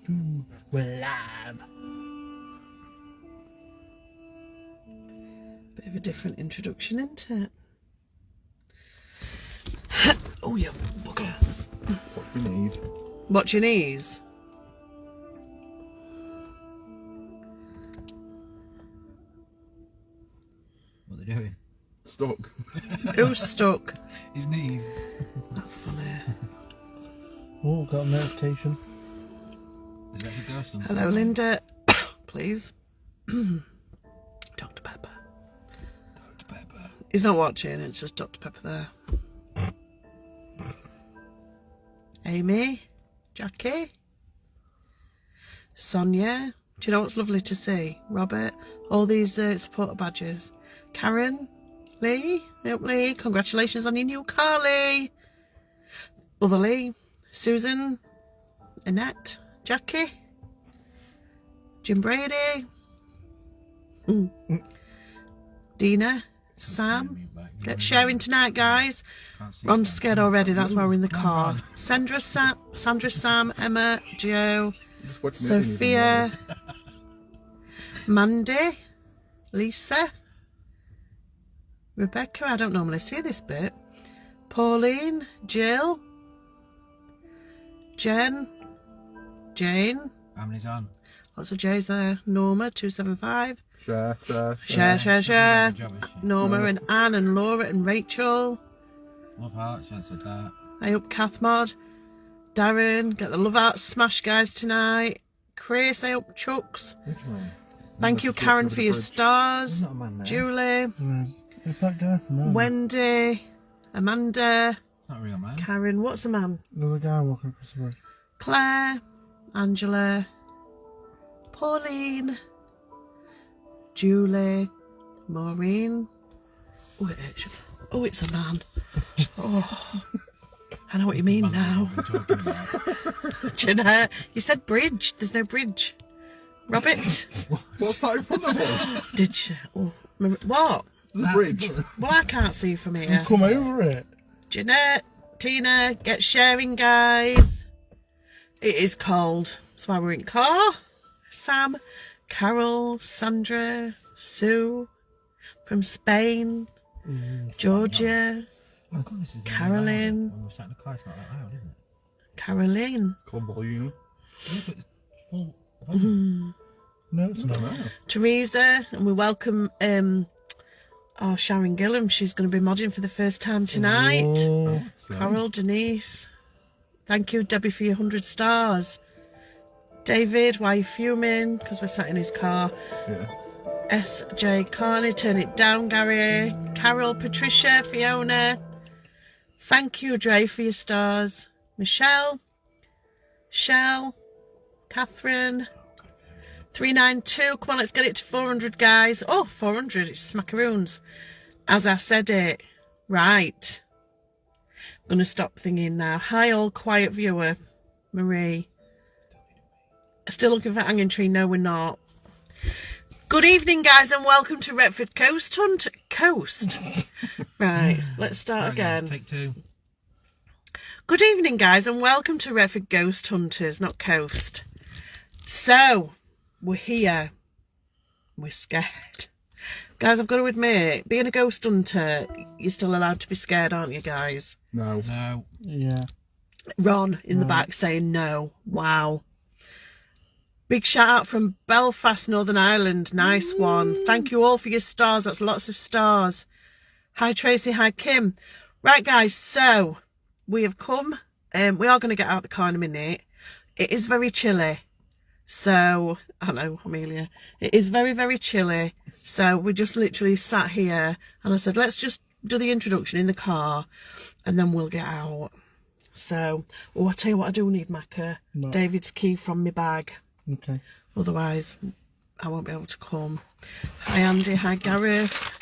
We're live. Bit of a different introduction, isn't it? Oh, you bugger. Watch your knees. Watch your knees. What are they doing? Stuck. Who's stuck? His knees. That's funny. Oh, got a notification. Is that the ghost? Hello, Linda. Please. Dr. Pepper. Dr. Pepper. He's not watching, it's just Dr. Pepper there. Amy. Jackie. Sonia. Do you know what's lovely to see? Robert. All these supporter badges. Karen. Lee. Yep, Lee. Congratulations on your new car, Lee. Other Lee. Susan. Annette. Jackie. Jim Brady. Dina. Sam. Get sharing tonight, guys. Ron's scared already, that's why we're in the car. Sandra, Sam, Emma, Joe, Sophia, Mandy, Lisa, Rebecca, I don't normally see this bit, Pauline, Jill, Jen, Jane, How many's on? lots of J's there, Norma, 275, Share. Norma and Anne and Laura and Rachel. Love hearts, I said that. I hope Cathmod, Darren, get the love out smash guys tonight. Chris, I hope Chucks. Which one? Thank you, Karen, for your stars. Not a man there. Julie, It's that guy from there. Wendy, Amanda, It's not a real man. Karen, what's the man? There's a guy walking across the road. Claire, Angela, Pauline, Julie, Maureen. Oh, it's a man. Oh, I know what you mean now. What are you talking about? Jeanette, you said bridge. There's no bridge. Robert, What's that in front of us? did you? Oh, what? The bridge. Well, I can't see from here. Come over it. Jeanette, Tina, get sharing, guys. It is cold. That's why we're in car. Sam, Carol, Sandra, Sue from Spain, Georgia, Oh, God, this is Carolyn. when we're sat in the car, it's not that loud, isn't it? Caroline, Club volume. Look at the full volume. No, it's not. Teresa, and we welcome Sharon Gillam. She's going to be modding for the first time tonight. Oh, Coral, Denise. Thank you, Debbie, for your 100 stars. David, why are you fuming? Because we're sat in his car. Yeah. SJ Carney, turn it down, Gary. Carol, Patricia, Fiona. Thank you, Dre, for your stars. Michelle, Shell, Catherine. 392. Come on, let's get it to 400, guys. Oh, 400. It's smackaroons. As I said it. Right. I'm going to stop thinking now. Hi, all quiet viewer. Marie. Still looking for hanging tree? No, we're not. Good evening, guys, and welcome to Retford Coast Hunt. Coast. Right, let's start again. Take two. Good evening, guys, and welcome to Retford Ghost Hunters, not Coast. So, we're here. We're scared. Guys, I've got to admit, being a ghost hunter, you're still allowed to be scared, aren't you, guys? No. No. yeah. Ron in the back saying no. Wow. Big shout out from Belfast, Northern Ireland. Nice one. Thank you all for your stars. That's lots of stars. Hi, Tracy. Hi, Kim. Right, guys. So we have come. We are going to get out the car in a minute. It is very chilly. So, I know, Amelia. It is very, very chilly. So we just literally sat here and I said, let's just do the introduction in the car and then we'll get out. So, I'll tell you what, I do need, Macca. No. David's key from my bag. Okay. Otherwise, I won't be able to come. Hi, Andy. Hi, Gareth.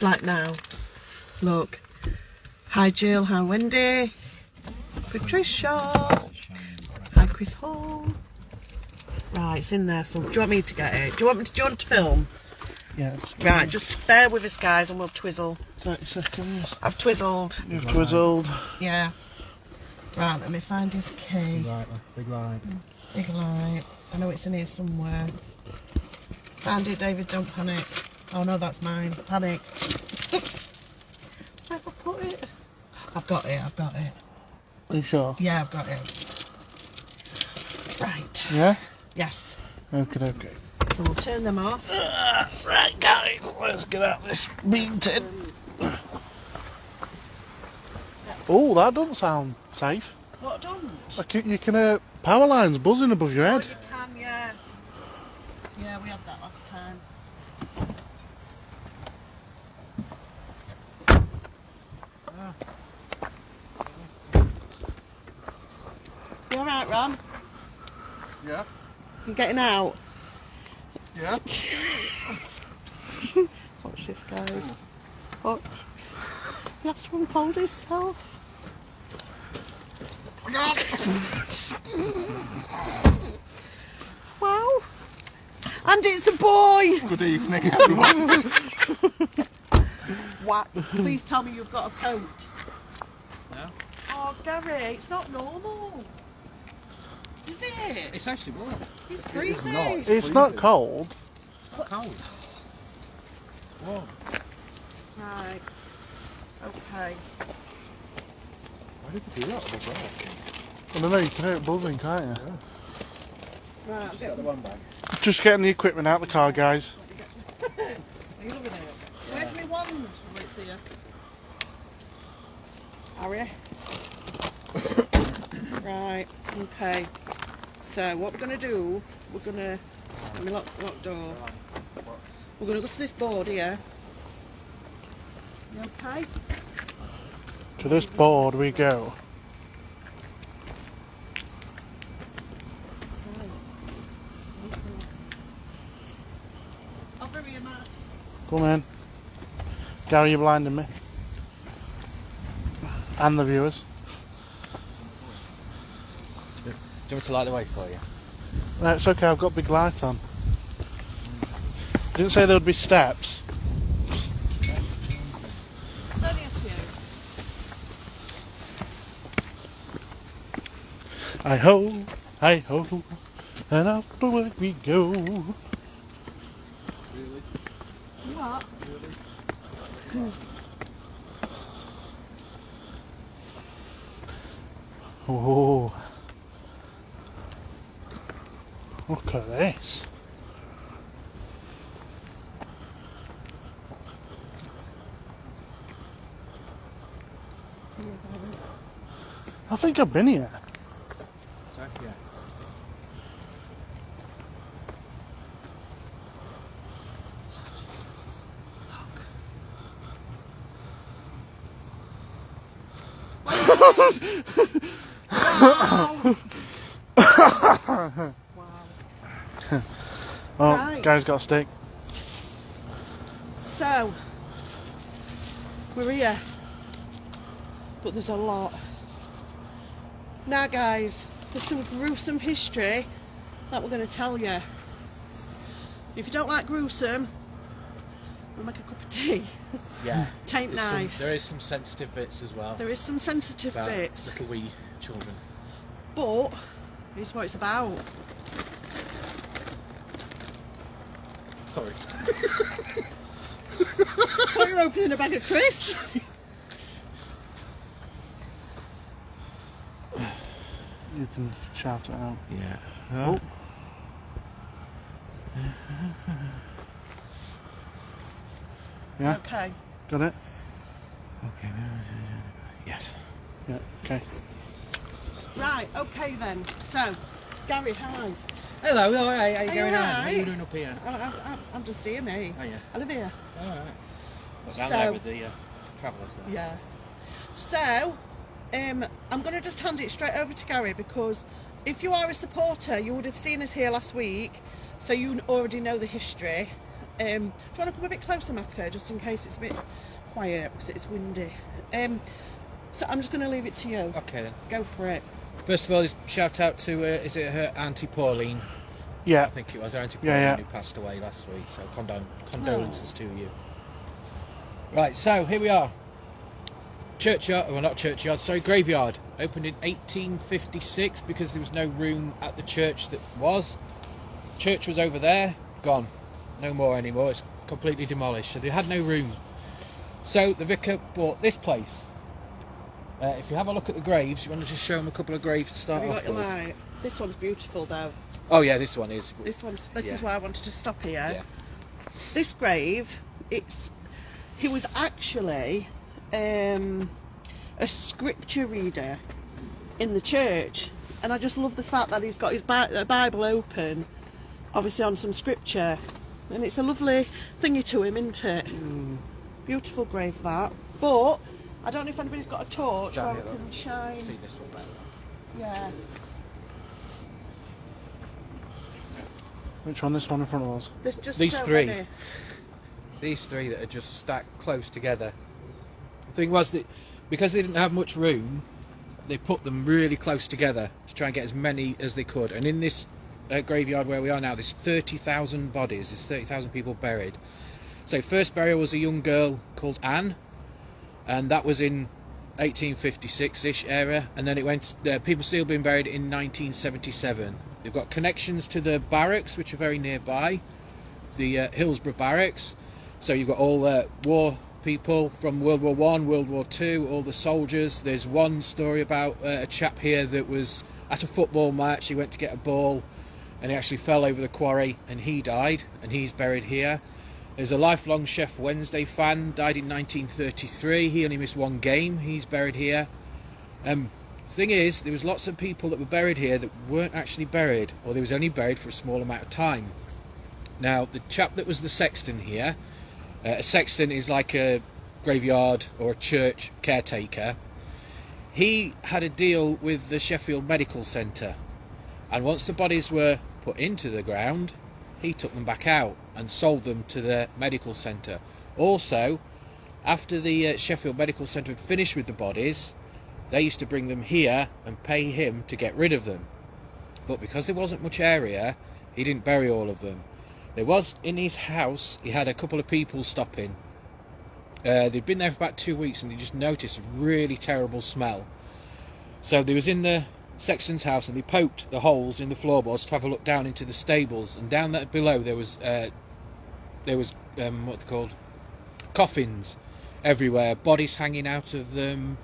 Like now. Look. Hi, Jill. Hi, Wendy. Patricia. Hi, Chris Hall. Right, it's in there. So, do you want me to get it? Do you want to film? Yeah. Right, just bear with us, guys, and we'll twizzle. 30 seconds. I've twizzled. You've twizzled. Yeah. Right, let me find his key. Big light. Big light. I know it's in here somewhere. Found it, David, don't panic. Oh no, that's mine. Panic. Where have I put it? I've got it. Are you sure? Yeah, I've got it. Right. Yeah? Yes. Okay. So we'll turn them off. Right, guys, let's get out of this meeting. Oh, that doesn't sound safe. What done? Like you can hear power lines buzzing above your Oh, head. you can, yeah. Yeah, we had that last time. You alright, Ron? Yeah. You getting out? Yeah. Watch this, guys. Watch. He has to unfold himself. Wow. And it's a boy. Good evening, everyone. What? Please tell me you've got a coat. No. Oh, Gary, it's not normal. Is it? It's actually warm. It's freezing. not. It's not cold. It's not cold. Warm. Right. Okay. Why did you do that above there? I don't know, you can hear it buzzing, can't you? Right, I'll Got get the one bag. Just getting the equipment out of the car, guys. Are you loving it? Where's my wand? Oh, it's here. Harry? Right, okay. So what we're going to do, we're going to... Let me lock door. We're going to go to this board here. You okay? To this board we go. Over here, Matt. Come in. Gary, you're blinding me. And the viewers. Do you want me to light the way for you? No, it's okay, I've got big light on. Didn't say there would be steps. It's only a few. Hi ho, and afterward we go. What? Oh, look at this. I think I've been here. Sorry? Yeah. Wow. Oh, Right. Gary's got a stick. So, we're here, but there's a lot. Now guys, there's some gruesome history that we're going to tell you. If you don't like gruesome, we'll make a cup of tea. Yeah. Tain't nice. There is some sensitive bits as well. There is some sensitive About bits, little wee children. but it's what it's about. Sorry. Thought you were opening a bag of crisps. You can shout it out. Yeah. Oh. Yeah, Okay. got it? Okay. Yes. Yeah, okay. Right, okay then. So, Gary, hi. Hello, how are you Are you going on? What are alright? you doing up here? I'm just here, mate. Oh, yeah. I live here. Alright. What's down So- there with the travellers there? Yeah. So, I'm going to just hand it straight over to Gary, because if you are a supporter, you would have seen us here last week, so you already know the history. Do you want to come a bit closer, Macca, just in case it's a bit quiet because it's windy? So I'm just going to leave it to you. Okay then. Go for it. First of all, shout out to, is it her Auntie Pauline? I Yeah, think it was her Auntie Yeah, Pauline yeah. who passed away last week, so condolences to you. Right, so here we are. Churchyard, well not churchyard, sorry, graveyard. Opened in 1856 because there was no room at the church that was. Church was over there, gone. No more anymore. It's completely demolished. So they had no room. So the vicar bought this place. If you have a look at the graves, you want to just show them a couple of graves to start Have you off got your with. light? This one's beautiful though. Oh yeah, this one is. This Yeah. is why I wanted to stop here. Yeah. This grave, he was actually a scripture reader in the church, and I just love the fact that he's got his Bible open, obviously on some scripture, and it's a lovely thingy to him, isn't it? Beautiful grave that. But I don't know if anybody's got a torch Down where here, we look. can shine. See this one better. Yeah. Which one? This one in front of us? There's just These so three. many. These three that are just stacked close together. The thing was that because they didn't have much room, they put them really close together to try and get as many as they could. And in this graveyard where we are now, there's 30,000 bodies. There's 30,000 people buried. So first burial was a young girl called Anne, and that was in 1856-ish era. And then it went. People still being buried in 1977. They've got connections to the barracks, which are very nearby, the Hillsborough barracks. So you've got all war people from World War One, World War Two, all the soldiers. There's one story about a chap here that was at a football match. He went to get a ball, and he actually fell over the quarry, and he died, and he's buried here. There's a lifelong Sheffield Wednesday fan, died in 1933. He only missed one game. He's buried here. The thing is, there was lots of people that were buried here that weren't actually buried, or they was only buried for a small amount of time. Now, the chap that was the sexton here, a sexton is like a graveyard or a church caretaker. He had a deal with the Sheffield Medical Centre, and once the bodies were put into the ground, he took them back out and sold them to the medical centre. Also, after the Sheffield Medical Centre had finished with the bodies, they used to bring them here and pay him to get rid of them. But because there wasn't much area, he didn't bury all of them. There was, in his house, he had a couple of people stopping. They'd been there for about 2 weeks, and they just noticed a really terrible smell. So they was in the sexton's house, and they poked the holes in the floorboards to have a look down into the stables. And down there below there was what they're called, coffins everywhere, bodies hanging out of them,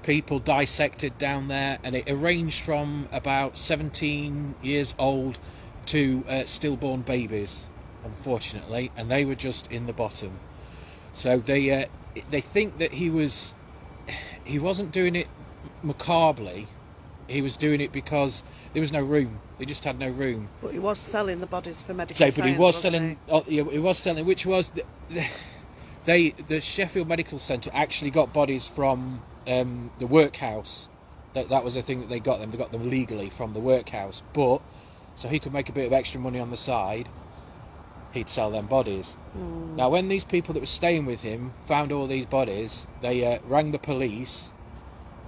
people dissected down there, and it ranged from about 17 years old to stillborn babies, unfortunately, and they were just in the bottom. So they think that he wasn't doing it macabrely. He was doing it because there was no room. They just had no room. But he was selling the bodies for medical So, science, but he was wasn't selling. He was selling, which was the Sheffield Medical Centre actually got bodies from the workhouse. That was the thing that they got them. They got them legally from the workhouse, but so he could make a bit of extra money on the side, he'd sell them bodies. Now, when these people that were staying with him found all these bodies, they rang the police.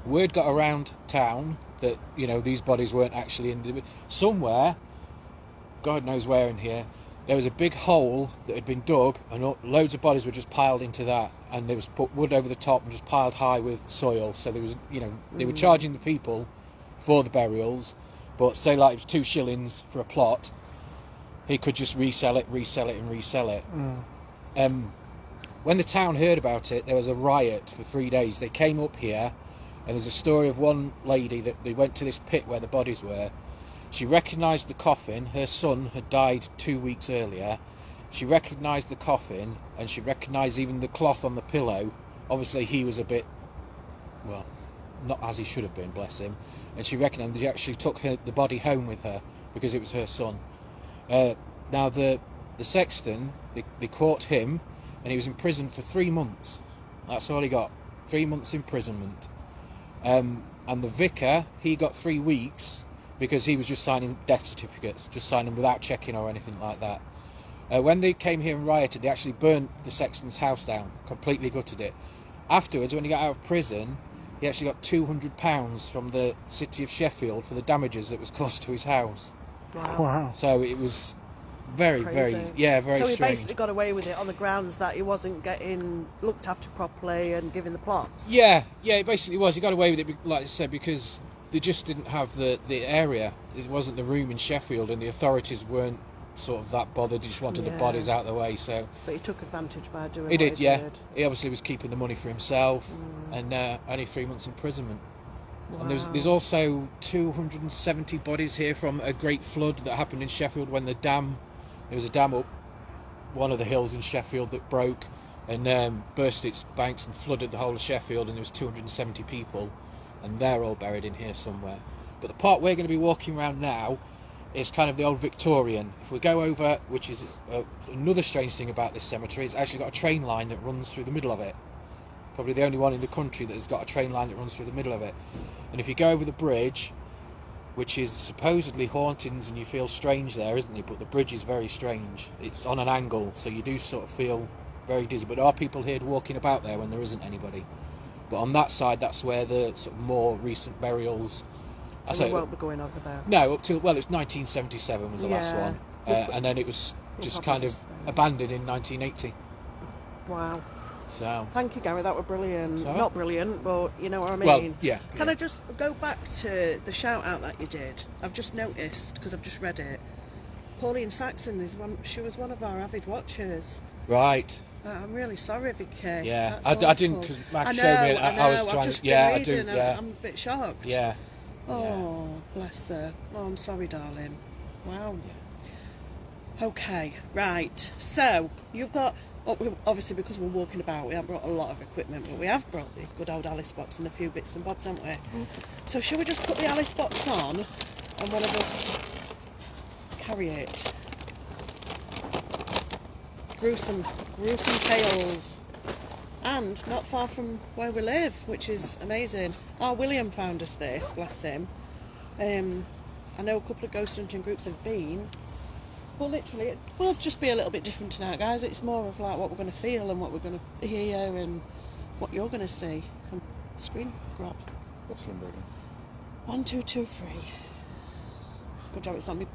Word got around town that these bodies weren't actually in somewhere. God knows where in here. There was a big hole that had been dug, and loads of bodies were just piled into that, and there was put wood over the top and just piled high with soil. So there was, they were charging the people for the burials, but say like it was 2 shillings for a plot, he could just resell it. When the town heard about it, there was a riot for 3 days. They came up here, and there's a story of one lady that they went to this pit where the bodies were. She recognised the coffin. Her son had died 2 weeks earlier. She recognised the coffin, and she recognised even the cloth on the pillow. Obviously he was a bit, well, not as he should have been, bless him. And she recognised, she actually took the body home with her because it was her son. Now the sexton, they caught him, and he was in prison for 3 months. That's all he got, 3 months imprisonment. And the vicar, he got 3 weeks because he was just signing death certificates, just signing without checking or anything like that. When they came here and rioted, they actually burnt the sexton's house down, completely gutted it. Afterwards, when he got out of prison, he actually got £200 from the city of Sheffield for the damages that was caused to his house. Wow. Wow. So it was very, Crazy. very So he strange. basically got away with it on the grounds that he wasn't getting looked after properly and given the plots. Yeah, it basically was. He got away with it, like I said, because they just didn't have the area. It wasn't the room in Sheffield, and the authorities weren't sort of that bothered. They just wanted the Yeah. bodies out of the way. So But he took advantage by doing he what did, yeah. did. He obviously was keeping the money for himself, Mm. and only 3 months imprisonment. Wow. And there's also 270 bodies here from a great flood that happened in Sheffield when there was a dam up one of the hills in Sheffield that broke and burst its banks and flooded the whole of Sheffield, and there was 270 people, and they're all buried in here somewhere. But the part we're going to be walking around now is kind of the old Victorian. If we go over, which is another strange thing about this cemetery, it's actually got a train line that runs through the middle of it. Probably the only one in the country that has got a train line that runs through the middle of it. And if you go over the bridge, which is supposedly hauntings, and you feel strange there, isn't it? But the bridge is very strange. It's on an angle, so you do sort of feel very dizzy. But there are people here walking about there when there isn't anybody. But on that side, that's where the sort of more recent burials. So we won't be going over there. No, up till, well, it's 1977 was the last Yeah. one, and then it was just probably kind of just, abandoned in 1980. Wow. So Thank you, Gary. That were brilliant. So? Not brilliant, but you know what I mean. well, yeah. Can I just go back to the shout out that you did? I've just noticed, because I've just read it. Pauline Saxon she was one of our avid watchers. Right. I'm really sorry, Vicky. Yeah, That's I didn't, awful. because Max I know, showed me it. I know. I was I've trying just to. been Yeah, I reading do. and Yeah, I'm a bit shocked. yeah. Oh, bless her. Oh, I'm sorry, darling. Wow. Okay, right. So, you've got, obviously because we're walking about, we haven't brought a lot of equipment, but we have brought the good old Alice box and a few bits and bobs, haven't we? Mm. So, shall we just put the Alice box on and one of us carry it? Gruesome tales. And not far from where we live, which is amazing. William found us this, bless him. I know a couple of ghost hunting groups have been, but literally it will just be a little bit different tonight, guys. It's more of like what we're going to feel and what we're going to hear and what you're going to see. Come, screen grab. What's number again? 1, 2, 2, 3. Good job, it's not me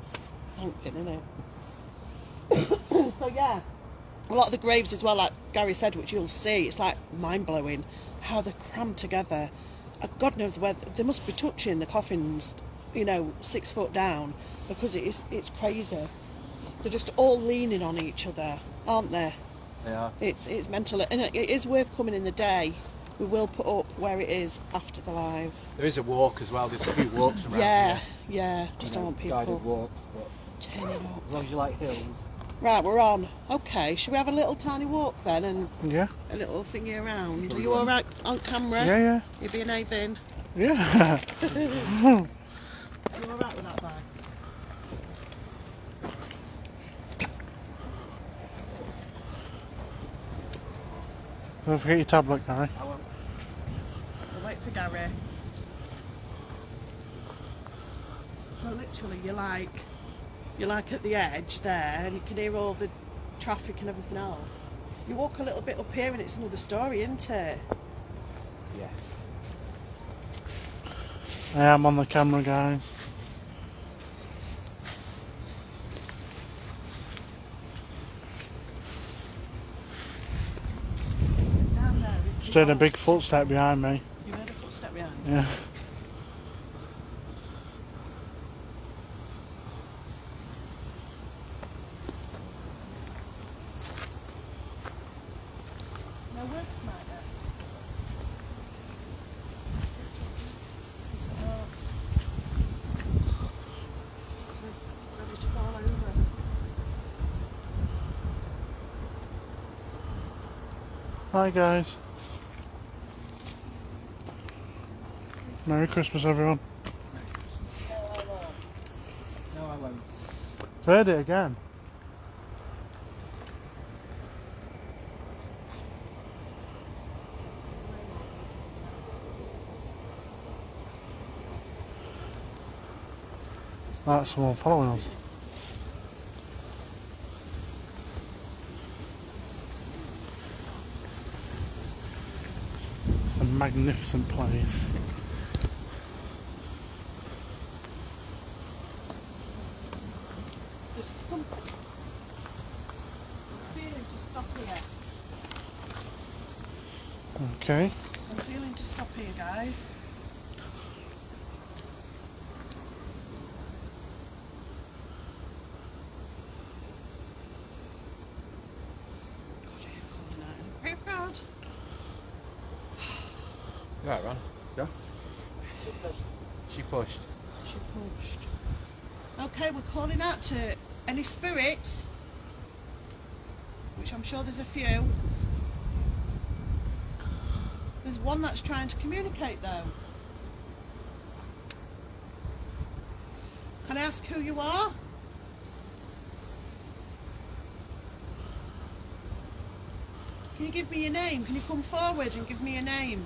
honking, innit? So yeah. A lot of the graves as well, like Gary said, which you'll see, it's like mind-blowing how they're crammed together. God knows where they must be touching the coffins, 6 foot down, because it's crazy. They're just all leaning on each other, aren't they? They are. It's mental, and it is worth coming in the day. We will put up where it is after the live. There is a walk as well. There's a few walks around Yeah, here. yeah. Just don't want Guided people walks, but turning up. as long as you like hills. Right, we're on. Okay, should we have a little tiny walk then and Yeah. a little thingy around? Sure Are we you will. all right on camera? Yeah. You behaving? Yeah. Are you all right with that bag? Don't forget your tablet, Gary. I won't. We'll wait for Gary. So literally, you're like at the edge there, and you can hear all the traffic and everything else. You walk a little bit up here, and it's another story, isn't it? Yes. I am on the camera, guys. Down there. Just heard a big footstep behind me. You heard a footstep behind. Yeah. No work tonight then? Ready to fall over. Hi, guys. Merry Christmas, everyone. No, I won't. Heard it again. That's someone following us. It's a magnificent place. There's something. stop here. Okay. I'm feeling to stop here, guys. God, I am calling out in a graveyard. You alright, Ron? Yeah. She pushed. She pushed. Okay, we're calling out to any spirits, which I'm sure there's a few. There's one that's trying to communicate though. Can I ask who you are? Can you give me your name? Can you come forward and give me your name?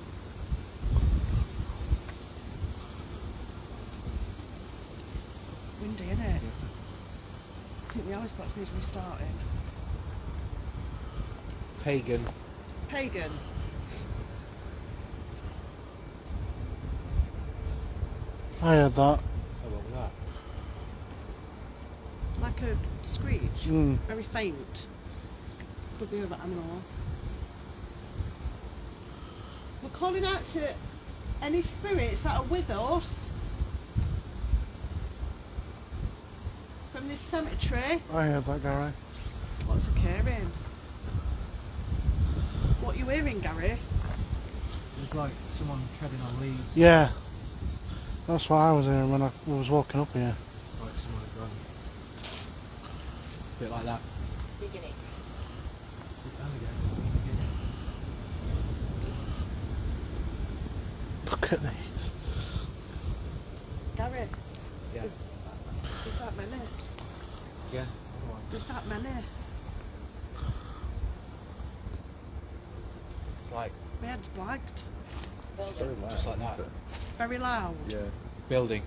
Windy, isn't it? I think the ice box needs restarting. Pagan. Pagan. I heard that. Oh, what was that? Like a screech. Mm. Very faint. Could be other animal. We're calling out to any spirits that are with us from this cemetery. I heard that, Gary. What's occurring? What are you hearing, Gary? It's like someone treading on leaves. Yeah. That's what I was hearing when I was walking up here. Like someone had gone. A bit like that. Beginning. Look at these. Gary, Yeah. there's that many. Yeah. There's that many. It's like My head's blanked. just like that. Very loud. Yeah. Building.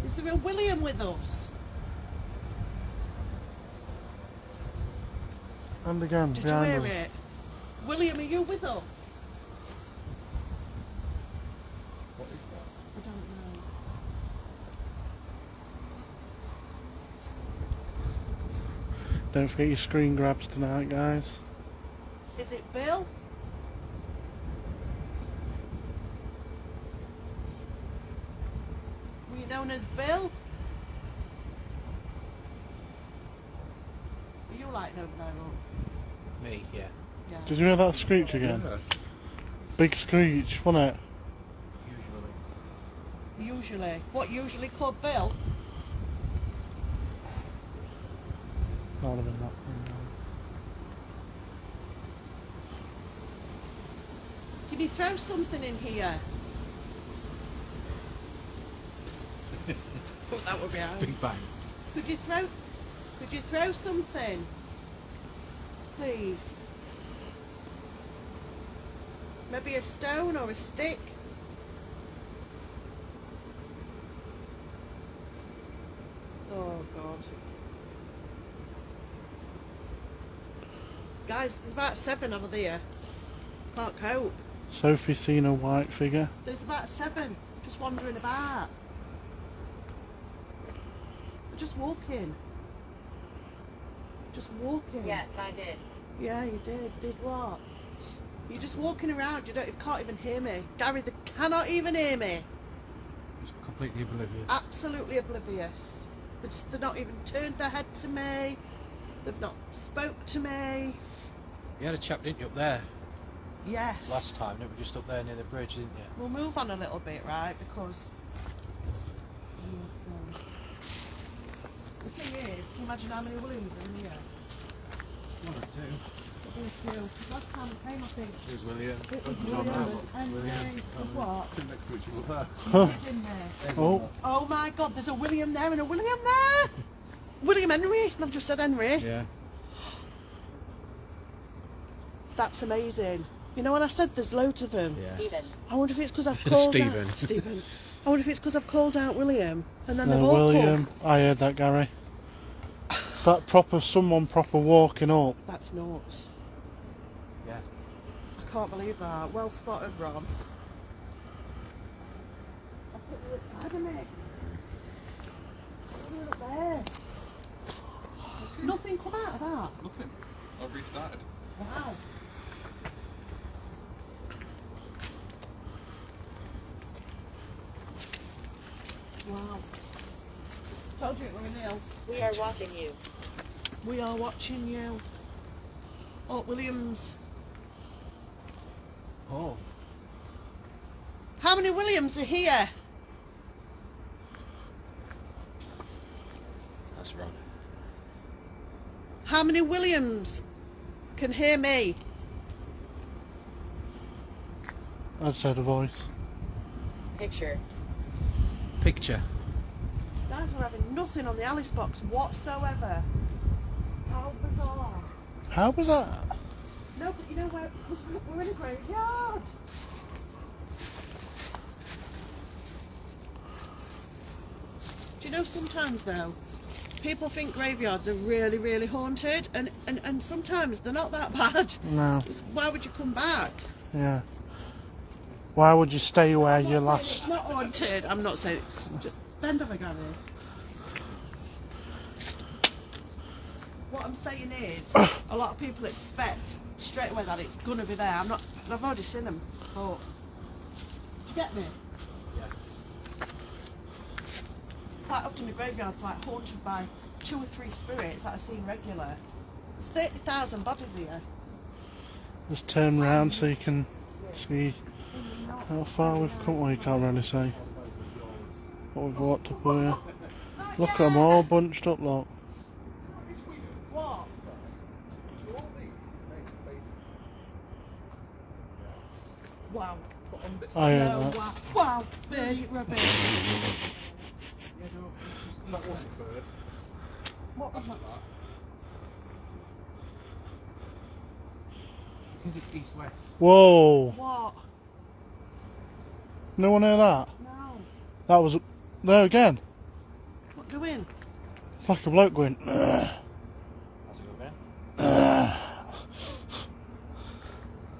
Is there a William with us? And again, Did you behind hear us. it? William, are you with us? What is that? I don't know. Don't forget your screen grabs tonight, guys. Is it Bill? Were you known as Bill? Were you like over there? Or? Me, yeah. Yeah. Did you hear that screech again? Yeah. Big screech, wasn't it? Usually. Usually. What usually called Bill? That would have been that. Can you throw something in here? Thought that would be out. Big bang. Could you throw something? Please. Maybe a stone or a stick? Oh God. Guys, there's about 7 over there. Can't cope. Sophie seen a white figure. There's about 7 just wandering about. They're just walking. Just walking. Yes, I did. Yeah, you did. Did what? You're just walking around. You can't even hear me. Gary, they cannot even hear me. Just completely oblivious. Absolutely oblivious. They're not even turned their head to me. They've not spoke to me. You had a chap, didn't you, up there Yes. last time? They were just up there near the bridge, didn't you? We'll move on a little bit, right? Because the thing is, can you imagine how many Williams are in here? 1 or 2. There's 2. Last time we came, I think Here's William. it was John William Howard. and what? Sitting next to each other there. Didn't there? Oh, Oh my God! There's a William there and a William there. William Henry. I've just said Henry. Yeah. That's amazing. You know when I said there's loads of them? Yeah. Stephen. I wonder if it's because I've called Stephen. out Stephen. I wonder if it's because I've called out William and then they've all William. come. I heard that, Gary. That someone proper walking up. That's nuts. Yeah. I can't believe that. Well spotted, Ron. I put you outside of me. What are you doing up there? that? Nothing. I've restarted. Wow. Wow. Told you it were an ill. We are watching you. We are watching you. Oh, Williams. Oh. How many Williams are here? That's wrong. How many Williams can hear me? I'd say the voice. Picture. Picture. Guys, we're having nothing on the Alice box whatsoever. How bizarre. How was that? No, but you know where? We're in a graveyard. Do you know sometimes though, people think graveyards are really, really haunted, and sometimes they're not that bad. No. Why would you come back? Yeah. Why would you stay where I'm you not saying last? It's not haunted. I'm not saying. Just bend over, Gary. What I'm saying is, a lot of people expect straight away that it's gonna be there. I've already seen them. But do you get me? Yeah. Quite often the graveyard's like haunted by 2 or 3 spirits that are seen regular. There's 30,000 bodies here. Just turn round so you can see how far we've come. Well, you can't really see what we've walked up here. Look at them all bunched up, look. What? Wow. I hear No, that. wow. Wow. Big rubbish. That wasn't bird. What was that? I think it's east-west. Whoa! What? No one hear that? No. That was there again. What doing? It's like a bloke going. "Ugh." That's a good man.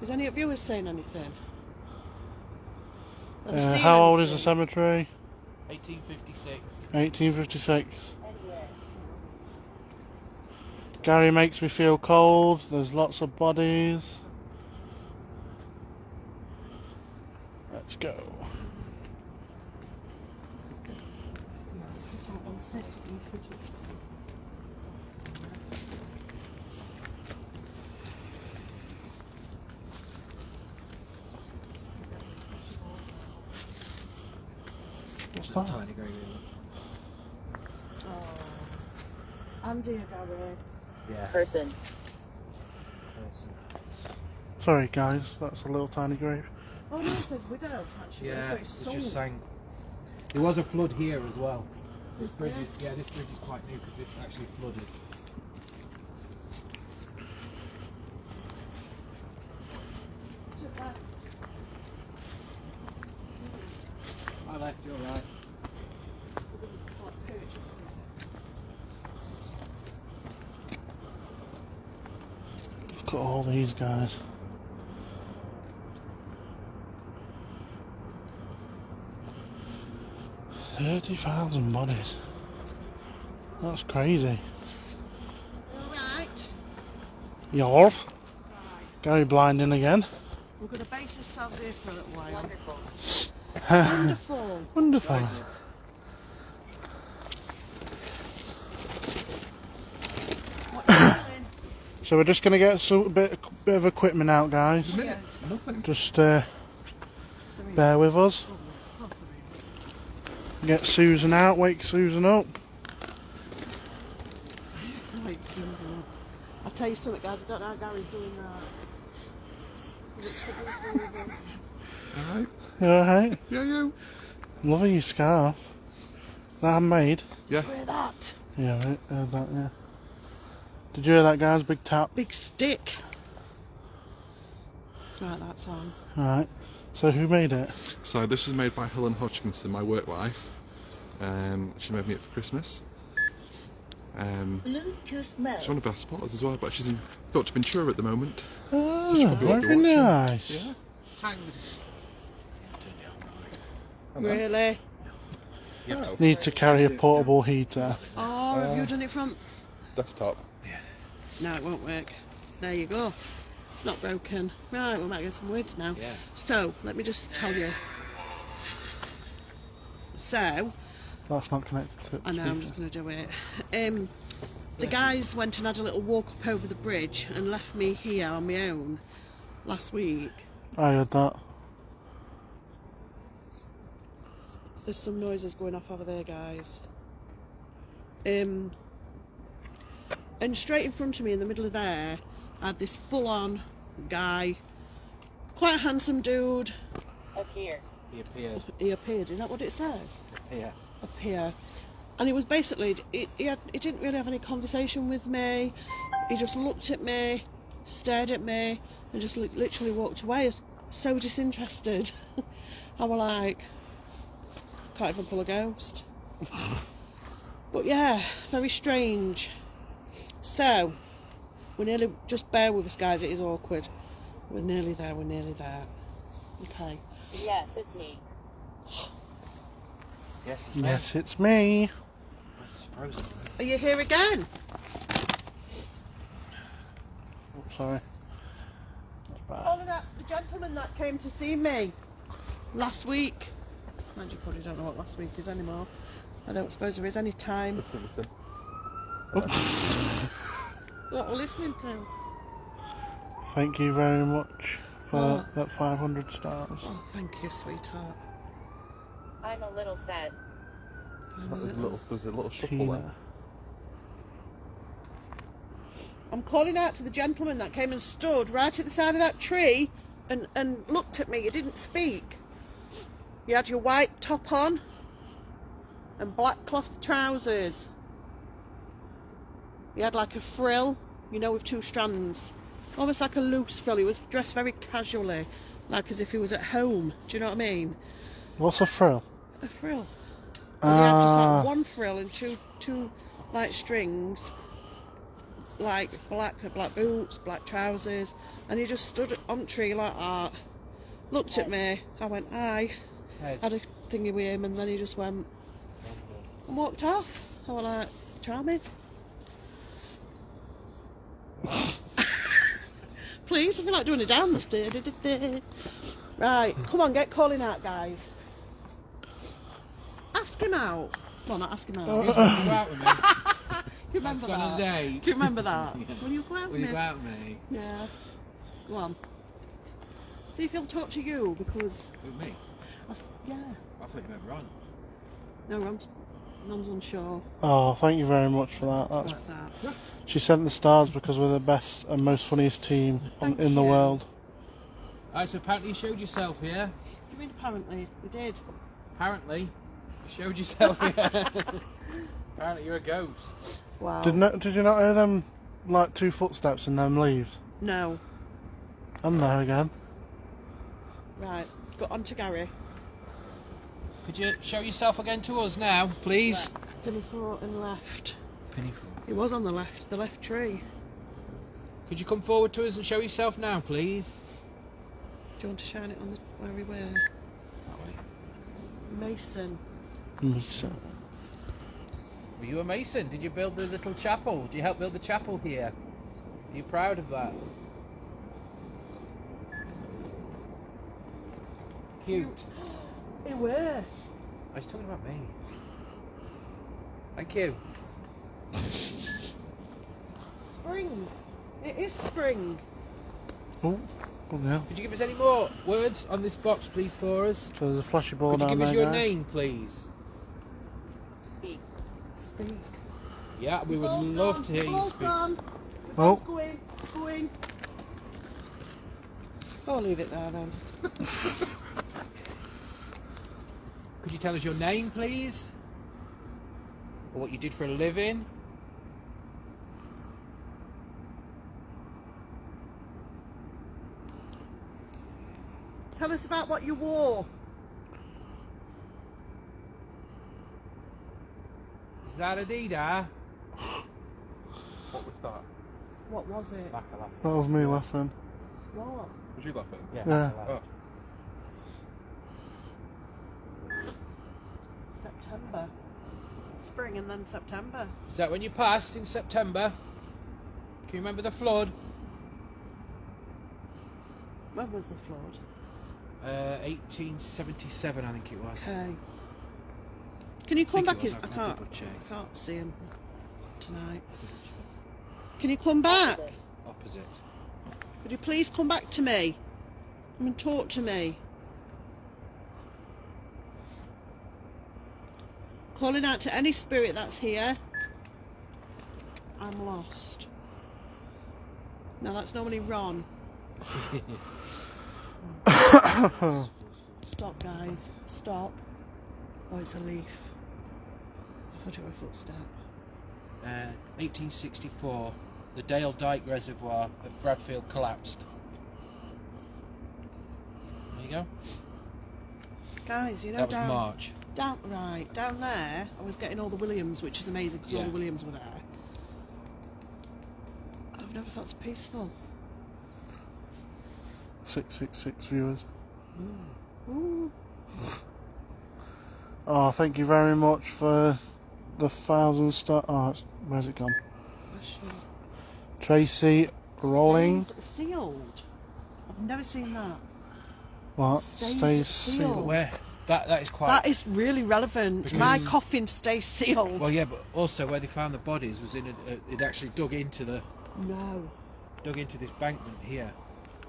Is any of you saying anything? Have you seen How old is the anything? cemetery? 1856. 1856. Gary makes me feel cold. There's lots of bodies. Let's go. What's that? Tiny grey room. Oh. Andy, Gary. Yeah. Person. Sorry guys, that's a little tiny grave. Oh no, it says widow actually. Yeah, So it's it's just sold. sank. There was a flood here as well. This bridge is, yeah, this bridge is quite new because this actually flooded. I left, you're right. Look at all these guys. $30,000 bodies. That's crazy. Alright. Yours? Right. Gary blinding again. We're going to base ourselves here for a little while. Wonderful. Wonderful. Wonderful. What are you doing? So we're just going to get a bit of equipment out, guys. Yeah. Nothing. Just bear with us. Get Susan out, wake Susan up. Wait, Susan. I'll tell you something, guys. I don't know how Gary's doing that. Alright. You alright? Yeah, you. Loving your scarf. That handmade? Yeah. Hear that? Yeah, right. Heard that, yeah. Did you hear that, guys? Big tap. Big stick. Right, that's on. Alright. So who made it? So this was made by Helen Hodgkinson, my work wife. She made me it for Christmas. Bluetooth mode. She's one of our spotters as well, but she's in Dr. Ventura at the moment. Oh, she probably won't be very watching. nice. Yeah. Hanged. Really? No. Need to carry a portable heater. Oh, have you done it from... Desktop. No, it won't work. There you go. It's not broken. Right, we might get some words now. Yeah. So, let me just tell you. So, That's not connected to the I know, I'm just going to do it. The guys went and had a little walk up over the bridge and left me here on my own last week. I heard that. There's some noises going off over there, guys. And straight in front of me, in the middle of there, I had this full-on guy, quite a handsome dude. Up here. He appeared. He appeared. Is that what it says? Here. Appear. And he was basically, he didn't really have any conversation with me. He just looked at me, stared at me, and just literally walked away. So disinterested. I was like, can't even pull a ghost. But yeah, very strange. So, we're nearly, just bear with us guys, it is awkward. We're nearly there, we're nearly there. Okay. Yes, it's me. Yes. Yes, it's me. It's frozen. Are you here again? Oh, sorry. That's bad. Calling out to the gentleman that came to see me last week. Mind you probably don't know what last week is anymore. I don't suppose there is any time. Listen. What we're listening to. Thank you very much for that 500 stars. Oh, thank you, sweetheart. I'm a little sad. There's a little shuffle Tina. there. I'm calling out to the gentleman that came and stood right at the side of that tree and looked at me. You didn't speak. You had your white top on and black cloth trousers. You had like a frill, you know, with two strands. Almost like a loose frill. He was dressed very casually, like as if he was at home. Do you know what I mean? What's a frill? A frill. And he had just like one frill and two like strings, like black boots, black trousers, and he just stood on the tree like that, looked at me. I went, "Aye," had a thingy with him, and then he just went and walked off. I was like, charming. Please, I feel like doing a dance. Right, come on, get calling out, guys. Ask him out. Well, not ask him out. Go out with me. Do you remember Let's go on a that? date. Do you remember that? Yeah. Will you go out Will with you me? go out with me? Yeah. Go on. See if he'll talk to you because. With me? Yeah. I thought you meant Ron. No, Ron's unsure. Oh, thank you very much for that. What's that? She sent the stars because we're the best and most funniest team in the you. world. Alright, so apparently you showed yourself here. You mean apparently? We did. Apparently. You showed yourself here. Apparently you're a ghost. Wow. Did you not hear them like 2 footsteps in them leaves? No. I'm there again. Right. Got on to Gary. Could you show yourself again to us now, please? Right. Penny thought and left. Penny. He was on the left tree. Could you come forward to us and show yourself now, please? Do you want to shine it on where we were? That way. Mason. Misa. Were you a mason? Did you build the little chapel? Did you help build the chapel here? Are you proud of that? Cute. They were. I was talking about me. Thank you. Spring. It is spring. Oh, yeah. Could you give us any more words on this box, please, for us? So there's a flashy ball Could you down give us there, your guys. name, please? Speak. Speak. Yeah, we would love to hear you speak. Oh. Go in. I'll leave it there then. Could you tell us your name, please? Or what you did for a living? Tell us about what you wore. Is that a Dida? What was that? What was it? That was me laughing. What? Was you laughing? Yeah. Oh. September. Spring and then September. Is that when you passed in September? you remember the flood? When was the flood? 1877, I think it was. Okay. Can you come think it back? was, I I'll can't. double check. I can't see him tonight. Can you come back? Opposite. Could you please come back to me? Come and talk to me. Calling out to any spirit that's here. I'm lost. Now that's normally Ron. Stop, guys. Stop. Oh, it's a leaf. I thought it were a footstep. 1864, the Dale Dyke Reservoir at Bradfield collapsed. There you go. Guys, you know That was down, March. down there, I was getting all the Williams, which is amazing because all Yeah. the Williams were there. I've never felt so peaceful. 666 viewers. Ooh. Oh, thank you very much for the 1,000 star. Oh, where's it gone? Bless you. Tracy Rolling. Stays sealed. I've never seen that. What? Stays Stays sealed. sealed. Where? That is quite. That is really relevant. Because- My coffin stays sealed. Well, yeah, but also where they found the bodies was in it actually dug into No. this bankment here,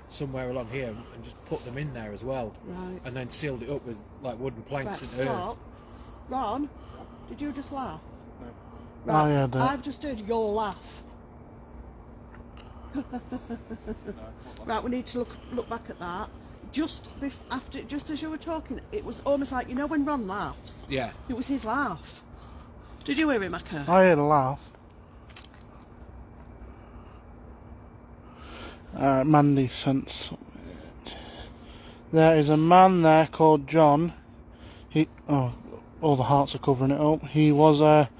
somewhere along here, and just put them in there as well, Right. and then sealed it up with like wooden planks Right, and stop. Ron, did you just laugh? No. Oh, yeah, that. I've just heard your laugh. Right, we need to look back at that. Just as you were talking, it was almost like, you know when Ron laughs? Yeah. It was his laugh. Did you hear him, Aka? I heard a laugh. Mandy sent something. There is a man there called John. All the hearts are covering it up. He was a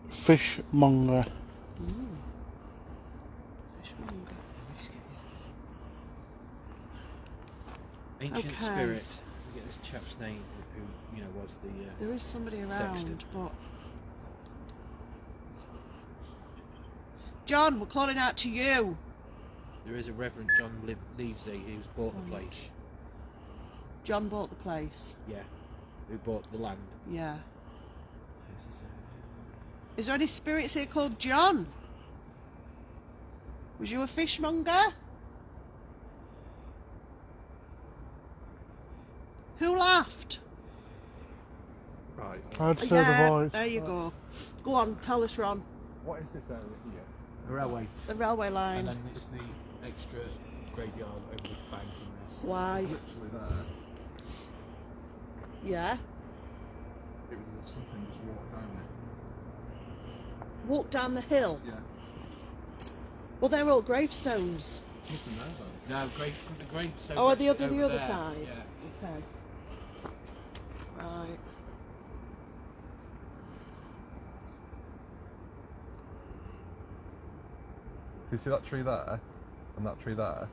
fishmonger. Fishmonger. Ancient Okay. spirit. We get this chap's name, who was the. There is somebody around, Sexton. but... John, we're calling out to you. There is a Reverend John Leavesey who's bought the place. John bought the place. Yeah. Who bought the land. Yeah. Is there any spirits here called John? Was you a fishmonger? Who laughed? Right. I just heard a voice. There you go. Go on, tell us, Ron. What is this area here? The railway. The railway line. And then it's the extra graveyard over the bank in this. Why? Literally there. Yeah. It was as if something just walked down Walk down the hill. it. Yeah. Well, they're all gravestones. Nothing there though. No, the grave. So Oh, are the actually other over the other there. side? Yeah. Okay. Right. You see that tree there, and that tree there,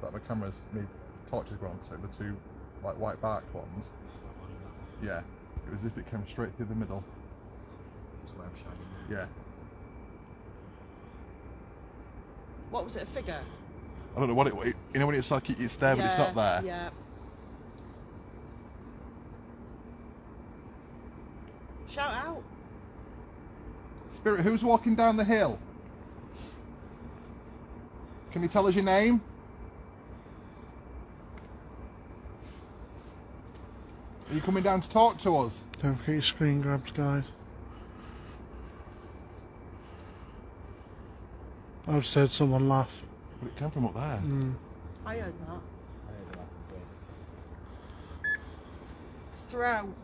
that my camera's, my torches were on, so the two like white barked ones. Yeah, it was as if it came straight through the middle. That's where I'm shining. Yeah. What was it, a figure? I don't know what it. You know when it's like it's there, but it's not there. Yeah. Shout out. Spirit, who's walking down the hill? Can you tell us your name? Are you coming down to talk to us? Don't forget your screen grabs, guys. I've just heard someone laugh. But it came from up there. I heard that. Throw.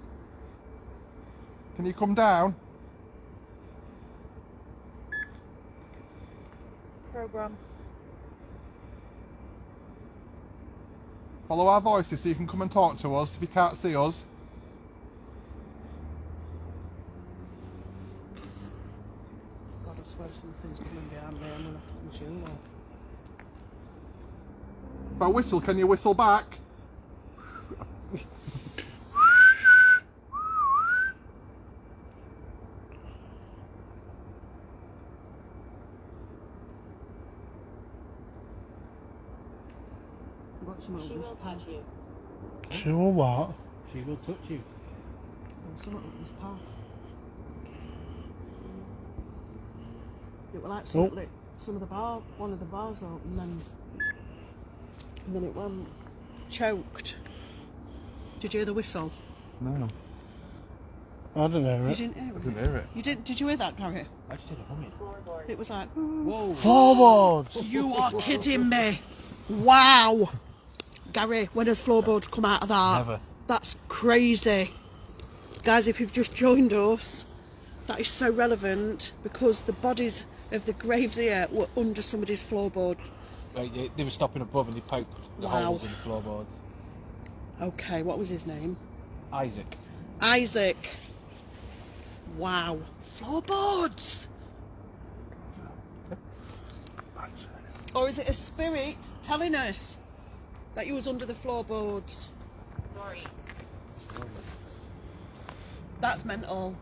Can you come down? Program. Follow our voices so you can come and talk to us if you can't see us. God, I swear something's coming behind me. I'm gonna punch you. Look. If I whistle, can you whistle back? What's the matter She with will this path? touch you. She will what? She will touch you. What's the matter with this path? It was like Oh. some of the bar, one of the bars open, and then it went choked. Did you hear the whistle? No, I don't know You it. didn't hear I it. didn't hear it. You didn't? Did you hear that, Gary? I just did a humming. Floorboard. It was like. Whoa. Floorboards! You are kidding me! Wow, Gary, when has floorboards come out of that? Never. That's crazy, guys. If you've just joined us, that is so relevant because the bodies of the graves here were under somebody's floorboard. Like, they were stopping above and they poked the Wow. holes in the floorboard. Okay, what was his name? Isaac. Isaac. Wow, floorboards. Or is it a spirit telling us that you was under the floorboards? Sorry. That's mental.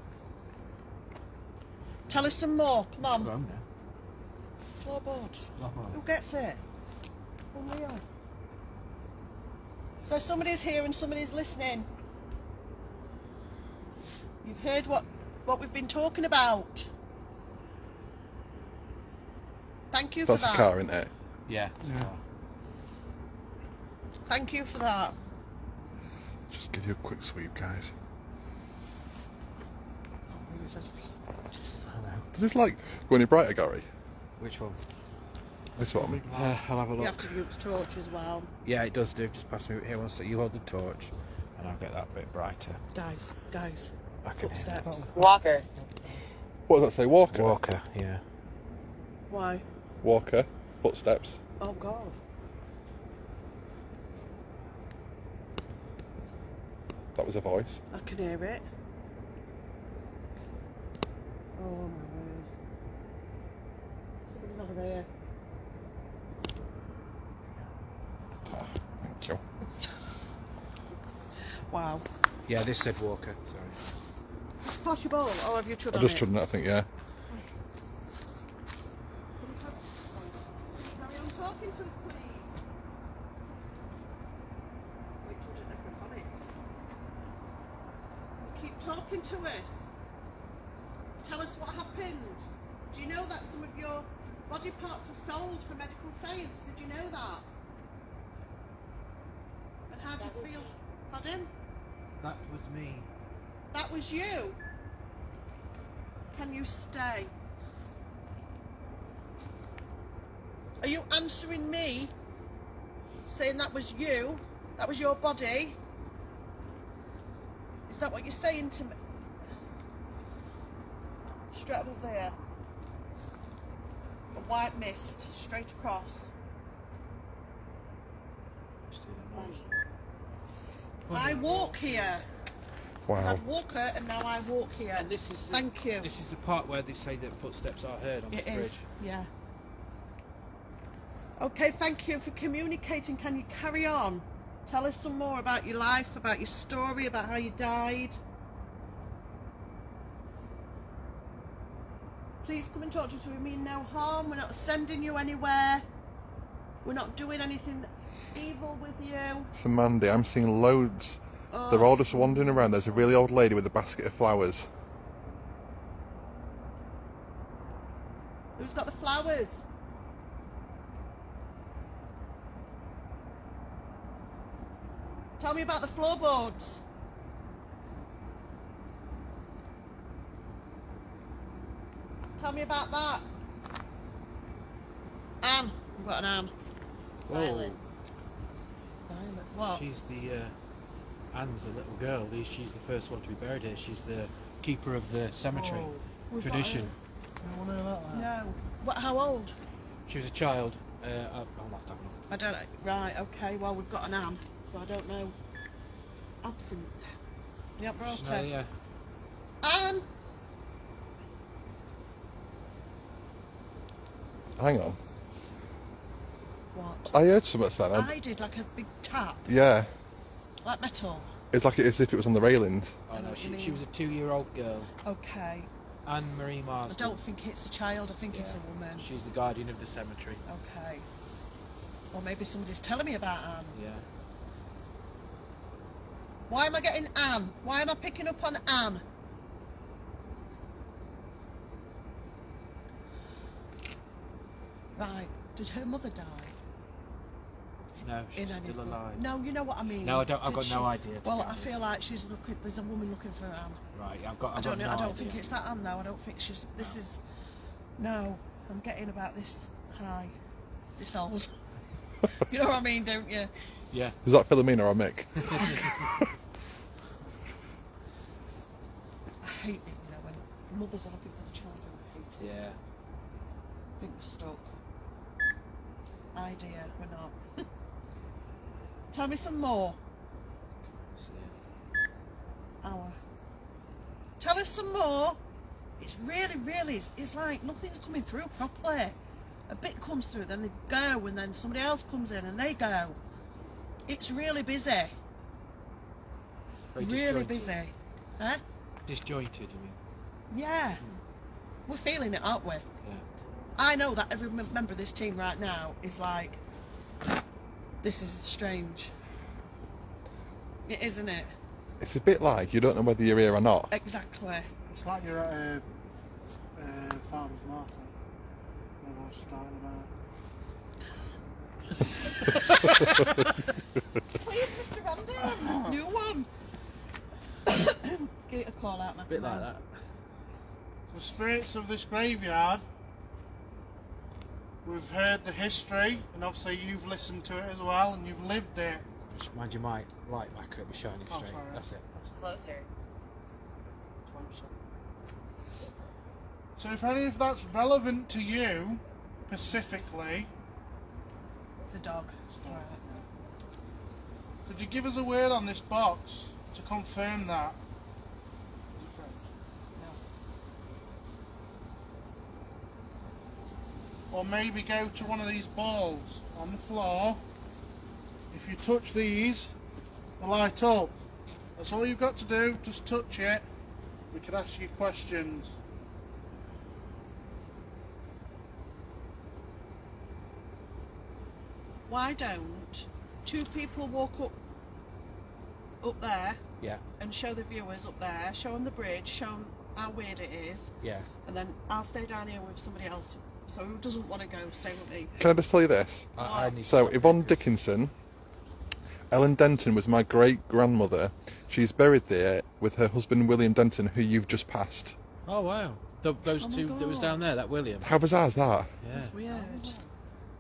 Tell us some more. Come on. Grown now. Floorboards. Floorboard. Who gets it? Unreal. So somebody's here and somebody's listening. You've heard what we've been talking about. Thank you for That's that. a car, isn't it? Yeah. it's a car. Thank you for that. Just give you a quick sweep, guys. Does this like go any brighter, Gary? Which one? This one. I'll have a You have look. to use torch as well. Yeah, it does do. Just pass me here one sec. You hold the torch and I'll get that bit brighter. Guys. I can hear that. Footsteps. Walker. What does that say? Walker. Walker, yeah. Why? Walker. Footsteps. Oh God. That was a voice. I can hear it. Oh my word. Somebody's over there. Thank you. Wow. Yeah, this said Walker. Sorry. Pass your ball, or have you trod I on just it? trodden it, I think, yeah. Carry on talking to us, please. Wait till the necrophonics. Keep talking to us. Tell us what happened. Do you know that some of your body parts were sold for medical science? Did you know that? And how do you feel? Pardon? That was me. That was you. Can you stay? Are you answering me? Saying that was you? That was your body? Is that what you're saying to me? Straight up there. A white mist straight across. Just did a noise. I walk here. I Wow. had Walker and now I walk here. And this is the, Thank you. This is the part where they say that footsteps are heard on It this is, bridge. yeah. Okay, thank you for communicating. Can you carry on? Tell us some more about your life, about your story, about how you died. Please come and talk to us. We mean no harm. We're not sending you anywhere. We're not doing anything evil with you. So Mandy, I'm seeing loads. Oh, They're all just wandering around. There's a really old lady with a basket of flowers. Who's got the flowers? Tell me about the floorboards. Tell me about that. Anne. We've got an Anne. Whoa. Violet. Violet. What? She's the Anne's a little girl. She's the first one to be buried here. She's the keeper of the cemetery We've got tradition. No one heard that, an- lad. No. What? How old? She was a child. I'll have to have a look. I don't know. Right. Okay. Well, we've got an Anne, so I don't know. Absent. Yeah, brought No, her. yeah. Anne. Hang on. What? I heard something then. I did like a big tap, Yeah. like metal. It's like as if it was on the railings. Oh I know no, what you she mean. was a 2-year-old girl. Okay. Anne Marie I Marsden. don't think it's a child. I think it's Yeah. a woman. She's the guardian of the cemetery. Okay. Or maybe somebody's telling me about Anne. Yeah. Why am I getting Anne? Why am I picking up on Anne? Right. Did her mother die? No, she's In still anything? alive. No, you know what I mean. No, I don't. I've Did got she? no idea. to Well, be I honest. feel like she's looking. There's a woman looking for Anne. Right. I've got. I don't know. no I don't idea. think it's that Anne though. I don't think she's. This is. No, I'm getting about this high, this old. You know what I mean, don't you? Yeah. Is that Philomena or Mick? I hate it. You know when mothers are looking for the children. I hate it. Yeah. I think we're stuck. Idea, we're not. Tell me some more. Hour. Tell us some more. It's really, it's like nothing's coming through properly. A bit comes through, then they go, and then somebody else comes in and they go. It's really busy. Very Really disjointed. busy. Huh? Disjointed, you mean? Yeah. We're feeling it, aren't we? Yeah. I know that every member of this team right now is like, this is strange. It is, isn't it? It's a bit like you don't know whether you're here or not. Exactly. It's like you're at a farmer's market. Everyone's starting about. Please, Mr. Random. New one. Get a call out, man. A bit like that. The spirits of this graveyard. We've heard the history, and obviously you've listened to it as well, and you've lived it. Just mind your mic light back up, shining Oh, straight. sorry. That's it. Closer. Closer. So if any of that's relevant to you, specifically, It's a dog. Right. could you give us a word on this box to confirm that? Or maybe go to one of these balls on the floor. If you touch these, they light up. That's all you've got to do, just touch it. We could ask you questions. Why don't two people walk up there Yeah. and show the viewers up there, show them the bridge, show them how weird it is, Yeah. and then I'll stay down here with somebody else. So who doesn't want to go, stay with me. Can I just tell you this? I need So to Yvonne Dickinson, Ellen Denton was my great grandmother. She's buried there with her husband William Denton, who you've just passed. Oh wow. Those Oh my two that was God. down there, that William. How bizarre is that? Yeah. That's weird.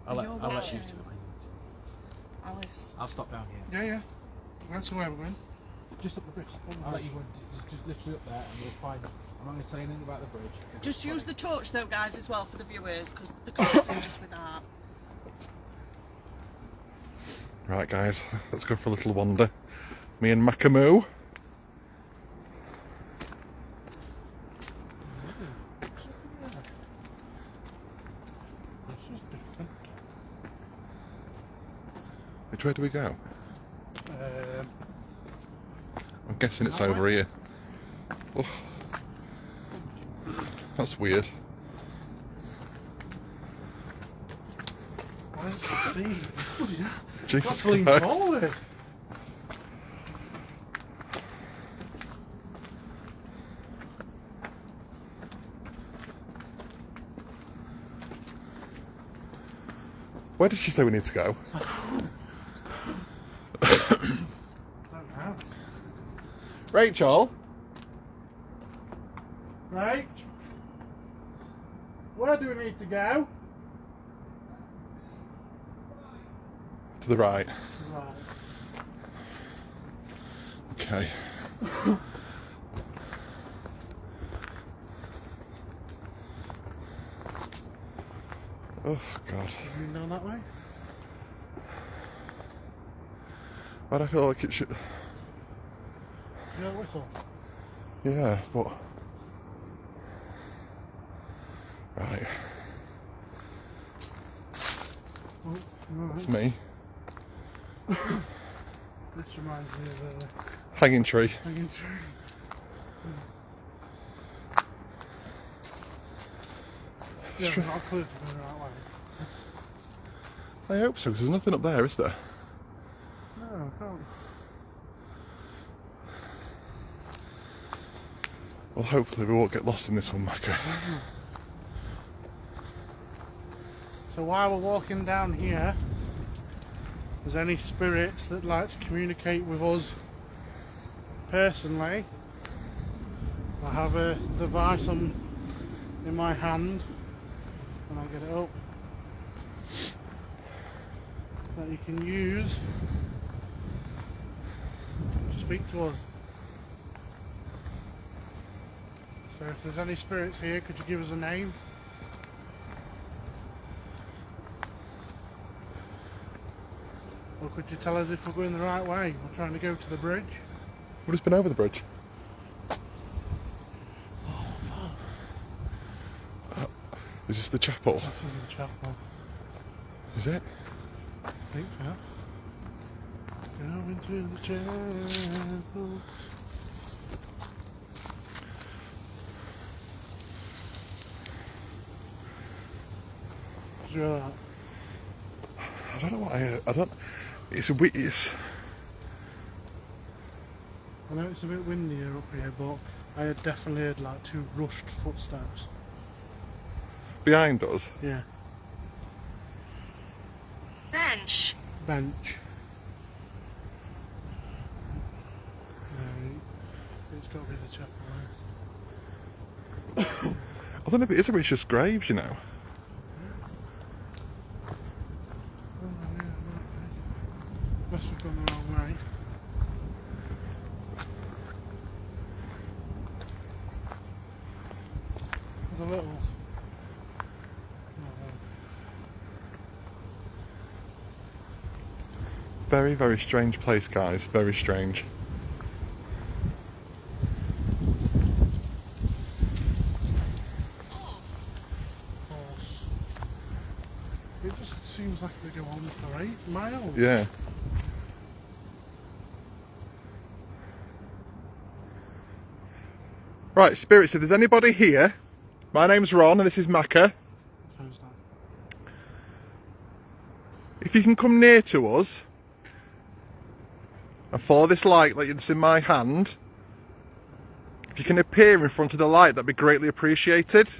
I'll let You're you watching. do it. Alice. I'll stop down here. Yeah. That's where we're going. Just up the bridge. I'll let you go. Just literally up there, and we'll find. I'm not going to say anything about the bridge. Just use the torch though, guys, as well for the viewers, because the can't see just with that. Right, guys, let's go for a little wander. Me and Makamoo. Which way do we go? I'm guessing it's over here. Oh. That's weird. Why is it Steve? Jesus Lean Christ. forward. Where did she say we need to go? Don't know. Rachel? Right. Where do we need to go? To the right. Right. Okay. Oh, God. You know that way? Why do I feel like it should... Yeah, whistle. Yeah, but... Right. Oh, right. It's me. This reminds me of a Hanging tree. hanging tree. Yeah, Sure. not a clue if we're going the right way. I hope so, because there's nothing up there, is there? No, I can't. Well, hopefully we won't get lost in this one, Macca. So while we're walking down here, if there's any spirits that like to communicate with us personally, I have a device in my hand, and I'll get it up, that you can use to speak to us. So if there's any spirits here, could you give us a name? Or could you tell us if we're going the right way? We're trying to go to the bridge. We've just been over the bridge. Oh, what's that? Is this the chapel? This is the chapel. Is it? I think so. Going to the chapel. Did you hear that? I don't know what I heard. I don't. It's a I know it's a bit windier up here, but I had definitely heard like 2 rushed footsteps. behind us. Yeah. Bench. Bench. No, it's got to be the chapel. I don't know if it is or it's just graves, you know. Oh, yeah, it might be. Must have gone the wrong way. There's a little. Very, very strange place, guys. Very strange. Horse. It just seems like they go on for 8 miles. Yeah. Right, spirits, if there's anybody here, my name's Ron and this is Macca. Sounds like. If you can come near to us and follow this light that's in my hand, if you can appear in front of the light, that'd be greatly appreciated.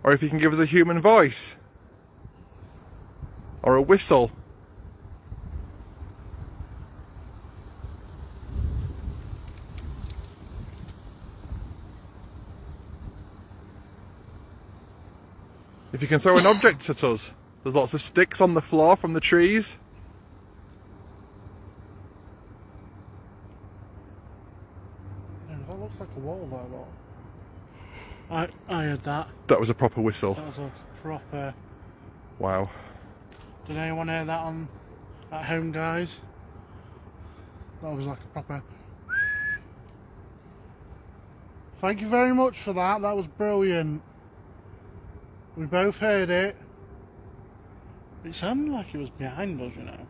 Or if you can give us a human voice or a whistle. If you can throw an object at us. There's lots of sticks on the floor from the trees. Yeah, that looks like a wall there, though. I heard that. That was a proper whistle. That was a proper. Wow. Did anyone hear that at home, guys? That was like a proper. Thank you very much for that. That was brilliant. We both heard it. It sounded like it was behind us, you know.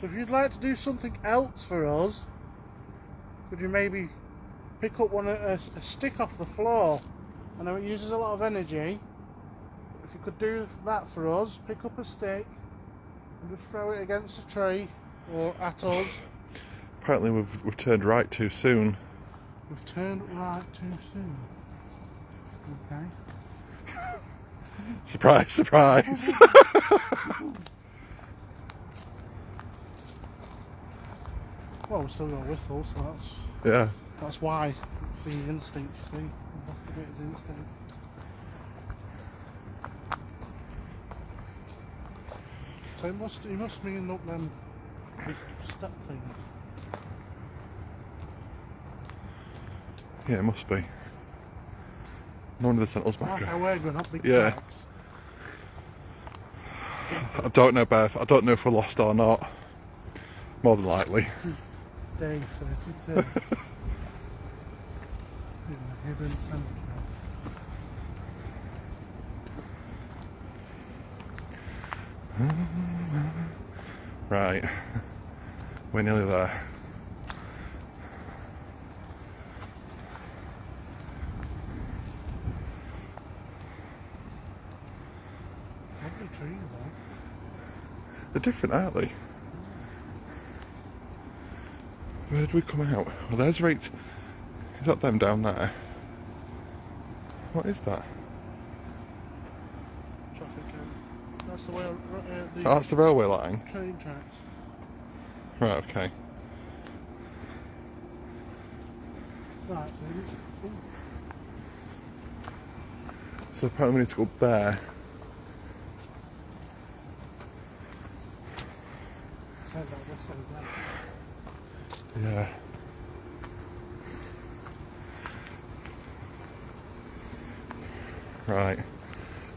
So if you'd like to do something else for us, could you maybe pick up a stick off the floor? I know it uses a lot of energy. If you could do that for us, pick up a stick and just throw it against a tree or at us. Apparently we've turned right too soon. We've turned right too soon. Okay. Surprise, surprise. Well, we've still got a whistle, so Yeah. that's why. It's the instinct, you see. We have to get his instinct. So he must mean up them big step things. Yeah, it must be. No wonder they sent us back. Like how we're going up big Yeah. tracks. I don't know, Beth. I don't know if we're lost or not. More than likely. Day 32. In the hidden cemetery. Right. We're nearly there. Pretty trees, though. They're different, aren't they? Where did we come out? Well, there's right. Is that them down there? What is that? Traffic cone. That's the way the Oh, that's the railway line. train tracks. Right, okay. Right, so So apparently we need to go up there. turns out this side there. Yeah. Right.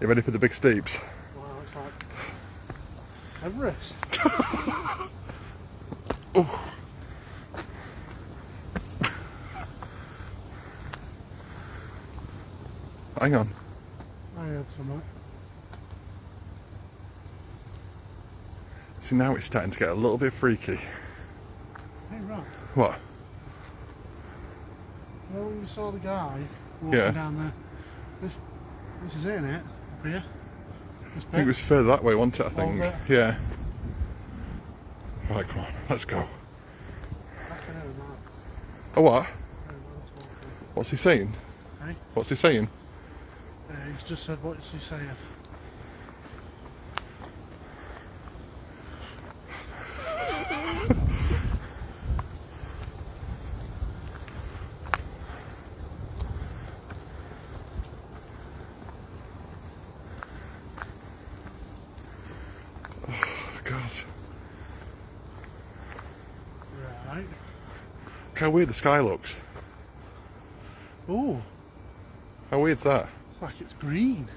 You ready for the big steeps? Wow, it's like Everest. Oh. Hang on. I had some. See, now it's starting to get a little bit freaky. Hey, right. What? Well, when you saw the guy walking Yeah. down there, this is it, innit? Up here. This I think bit. it was further that way, wasn't it? I think. Was it? Yeah. Right, come on, let's go. That's an error, Mark. Oh, what? Very well, that's what What's he saying? Hey? What's he saying? He's just said, what is he saying? Oh, God. Right. Look how weird the sky looks. Ooh, How weird's that? it's like it's green.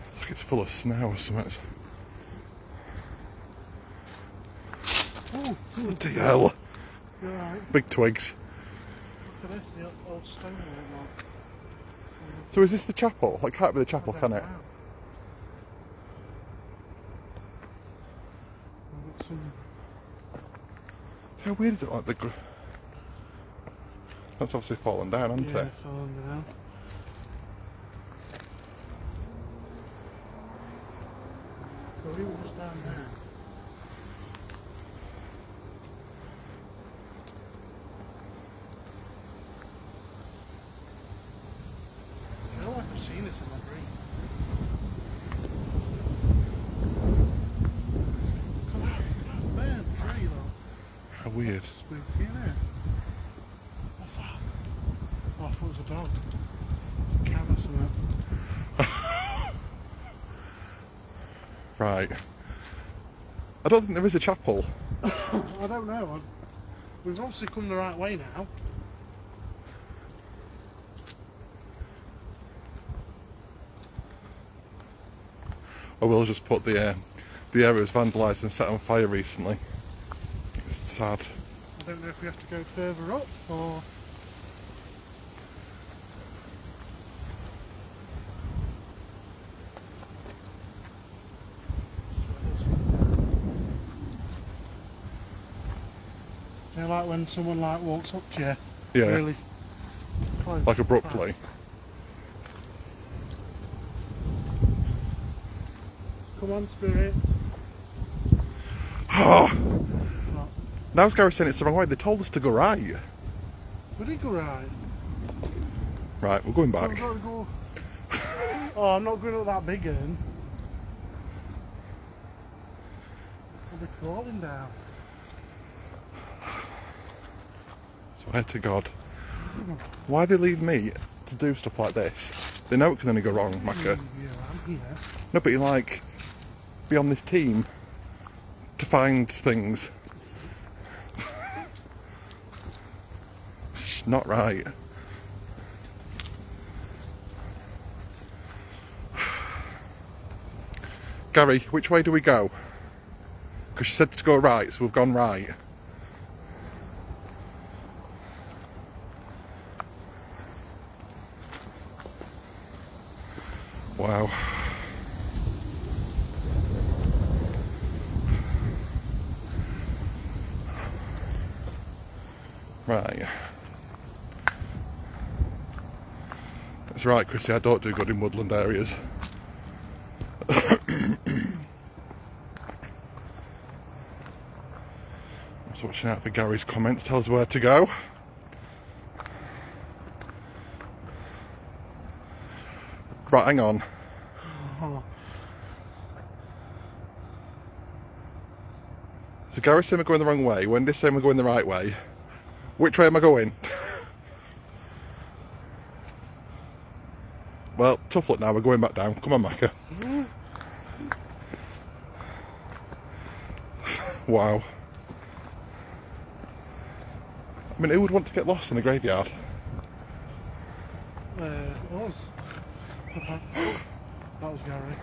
It's like it's full of snow or something. Oh, Bloody hell. you're right. Big twigs. Look at this, the old stone and whatnot. So is this the chapel? It can't be the chapel, can it? Wow. I've got some. So how weird is it? Like that's obviously fallen down, hasn't Yeah, it? falling down. So we were just down there. I feel like I've seen this in my dream. Come on, man, tree though. How weird. Spooky, innit? What's that? Oh, I thought it was a dog. A cat or something. Right. I don't think there is a chapel. I don't know. We've obviously come the right way now. I will just put the area was vandalised and set on fire recently. It's sad. I don't know if we have to go further up or. You know, like when someone like walks up to you, Yeah. really close. Like abruptly. fast. Come on, spirit. Oh, What? now Gary's saying it's the wrong way. They told us to go right. We did go right. Right, we're going We've back. got to go. Oh, I'm not going up that big end. I'll be crawling down. Swear to God. Why they leave me to do stuff like this? They know it can only go wrong, Macca. Yeah, I'm here. No, but you like be on this team to find things. It's not right. Gary, which way do we go? Because she said to go right, so we've gone right. Wow. Right. That's right, Chrissy, I don't do good in woodland areas. I'm just watching out for Gary's comments, tell us where to go. Right, hang on. So Gary's saying we're going the wrong way, Wendy's saying we're going the right way. Which way am I going? Well, tough luck now, we're going back down. Come on, Macca. Wow. I mean, who would want to get lost in a graveyard? It was. Okay. That was Gary.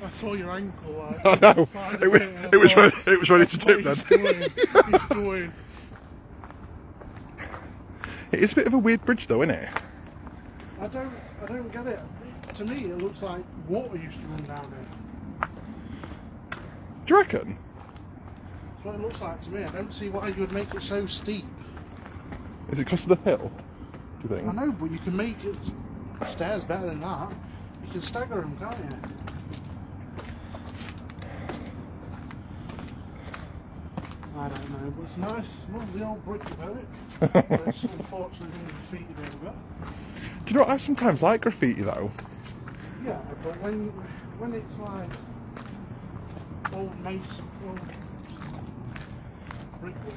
I saw your ankle. Like, I know. It was ready to tip then. He's going. It is a bit of a weird bridge though, isn't it? I don't get it. To me, it looks like water used to run down here. Do you reckon? That's what it looks like to me. I don't see why you would make it so steep. Is it because of the hill? Do you think? I know, but you can make it stairs better than that. You can stagger them, can't you? I don't know, but it's nice. Lovely old brick about it. But it's unfortunately been graffitied over. Do you know what? I sometimes like graffiti though. Yeah, but when it's like old mason, old brickwork,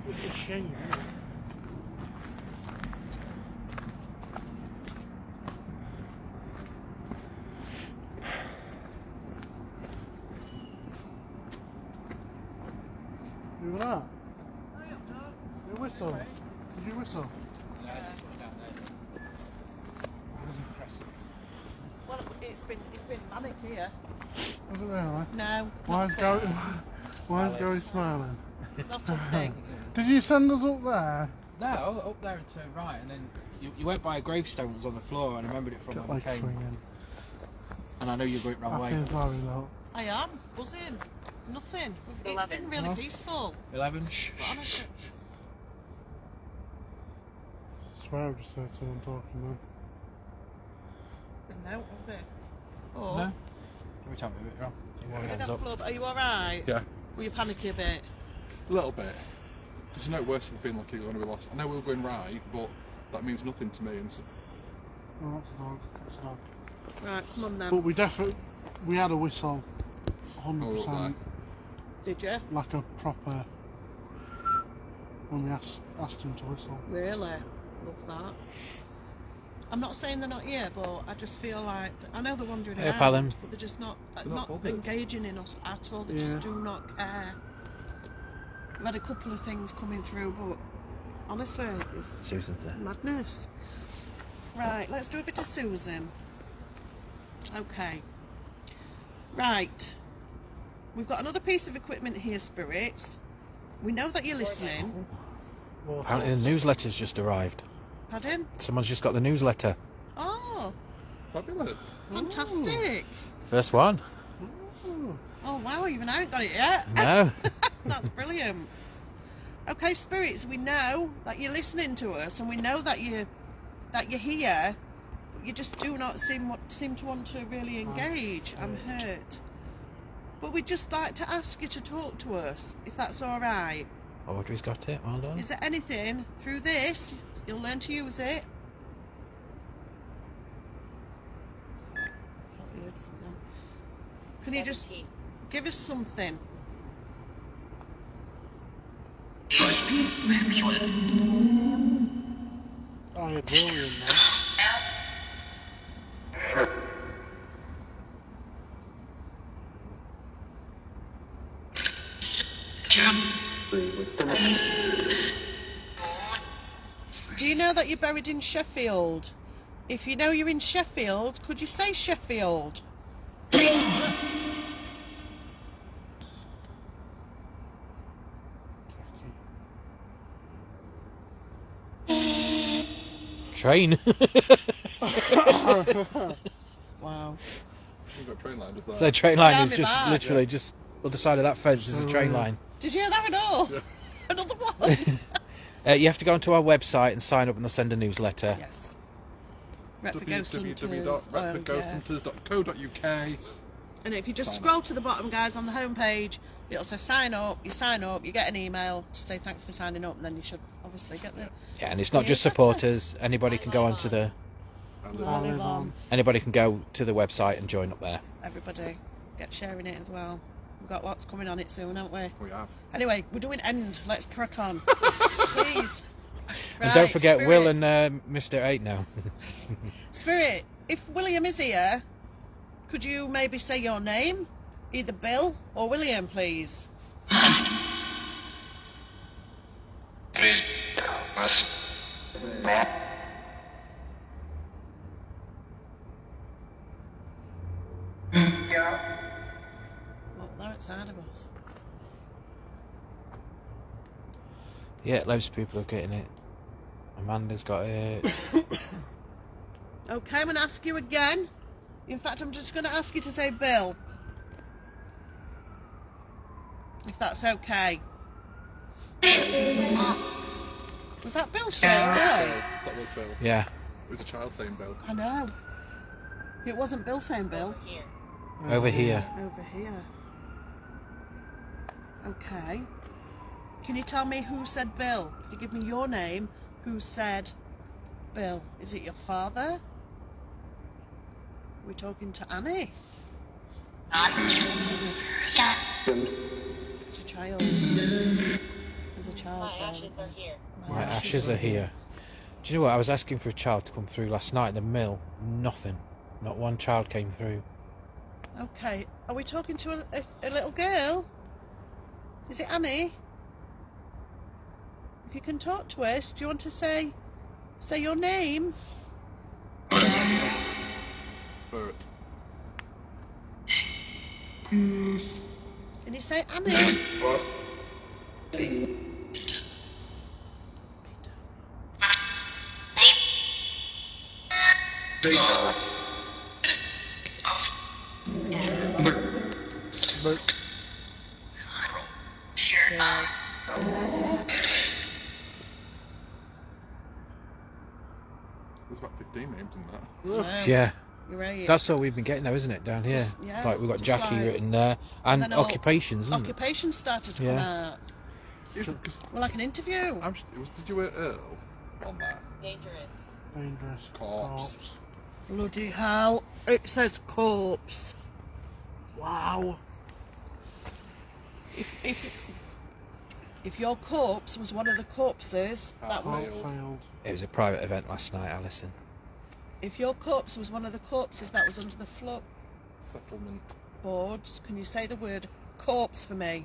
it's a shame. Isn't it? Who was that? You whistle? Did you whistle? Well, it's been manic here. Was it really? No, Why is Gary smiling? not a thing. Did you send us up there? No, up there and turned right, and then you went by a gravestone that was on the floor, and I remembered it from when we Like came. swinging. And I know you're going the wrong way. Happy as Larry, look. I am buzzing. Nothing. It's 11. been really peaceful. 11. Shh. But honestly, I swear I just heard someone talking then. no, was there? Oh, No. Every time we a bit wrong. I did Hands have up. floor, but are you alright? Yeah, Were you panicky a bit? a little bit. It's no worse than feeling like you're going to be lost. I know we were going right, but that means nothing to me. And so, Oh, that's a dog. That's a dog. Right, come on then. But we had a whistle. Oh, look 100%. Did you? Like a proper, when we asked him to whistle. Really? Love that. I'm not saying they're not here, but I just feel like I know they're wandering Hey, around, Palin. but they're just not not bothered. engaging in us at all. They Yeah. just do not care. We've had a couple of things coming through, but honestly, it's Susan's there. madness. Right, let's do a bit of Susan. Okay. Right. We've got another piece of equipment here, Spirits. We know that you're listening. Apparently the newsletter's just arrived. Pardon? Someone's just got the newsletter. Oh, fabulous. fantastic. First one. Oh, wow, even I haven't got it yet. No. That's brilliant. Okay, Spirits, we know that you're listening to us, and we know that you're here, but you just do not seem to want to really engage. I'm hurt. But we'd just like to ask you to talk to us, if that's all right. Audrey's got it. Well done. Is there anything through this you'll learn to use it? Can you just 17. give us something? I had William there. Do you know that you're buried in Sheffield? If you know you're in Sheffield, could you say Sheffield? Train. Wow. We've got a train line just there. So the train line Behind is me just back. literally just other side of that fence is a train line. Did you hear that at all? Yeah. Another one. You have to go onto our website and sign up and they'll send a newsletter. Yes. Retford Ghost Hunters. www.retfordghosthunters.co.uk. And if you just Sign scroll to the bottom, guys, on the homepage, it'll say sign up. You sign up, you get an email to say thanks for signing up, and then you should obviously get the. Yeah, and it's not just newsletter. supporters. Anybody can go onto the I live on. anybody can go to the website and join up there. Everybody get sharing it as well. We've got lots coming on it soon, haven't we? We have. Anyway, we're doing end. Let's crack on, please. And don't forget Spirit. Will and Mr. 8 now. Spirit, if William is here, could you maybe say your name? Either Bill or William, please. Well, they're outside of us. Yeah, loads of people are getting it. Amanda's got it. Okay, I'm going to ask you again. In fact, I'm just going to ask you to say Bill. If that's okay. Was that Bill straight away? That was Bill. Yeah. It was a child saying Bill. I know. It wasn't Bill saying Bill. Over here. Over here. Over here. Okay. Can you tell me who said Bill? Can you give me your name? Who said Bill? Is it your father? We're talking to Annie. It's a child. There's a child My there. ashes are here. My ashes are here. Do you know what? I was asking for a child to come through last night in the mill. Nothing. Not one child came through. Okay. Are we talking to a little girl? Is it Annie? If you can talk to us, do you want to say your name? Bert. Can you say Annie? Yeah. There's about 15 names in that. Yeah. You're right. That's all we've been getting though, isn't it, down here? Just- yeah, Like we've got just Jackie like- written there. And then all- occupations, isn't it? Occupation started to come Yeah. out. Because Well, like an interview. did you hear Earl on that? Dangerous. Dangerous. Corpse. Bloody hell. It says corpse. Wow. If your corpse was one of the corpses, that was. Failed. It was a private event last night, Alison. If your corpse was one of the corpses that was under the Settlement. floorboards, can you say the word corpse for me?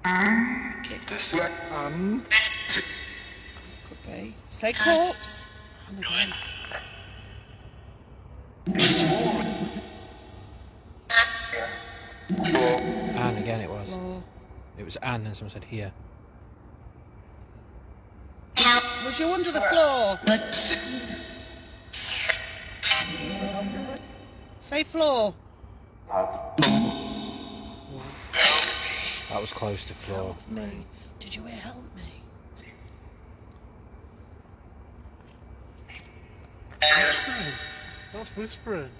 And Could be. Say corpse. And again. Anne again it was. Floor. It was Anne and someone said here. Was you under the floor? Say floor. That was close to floor. Me. Did you hear help me? Whispering. That's whispering.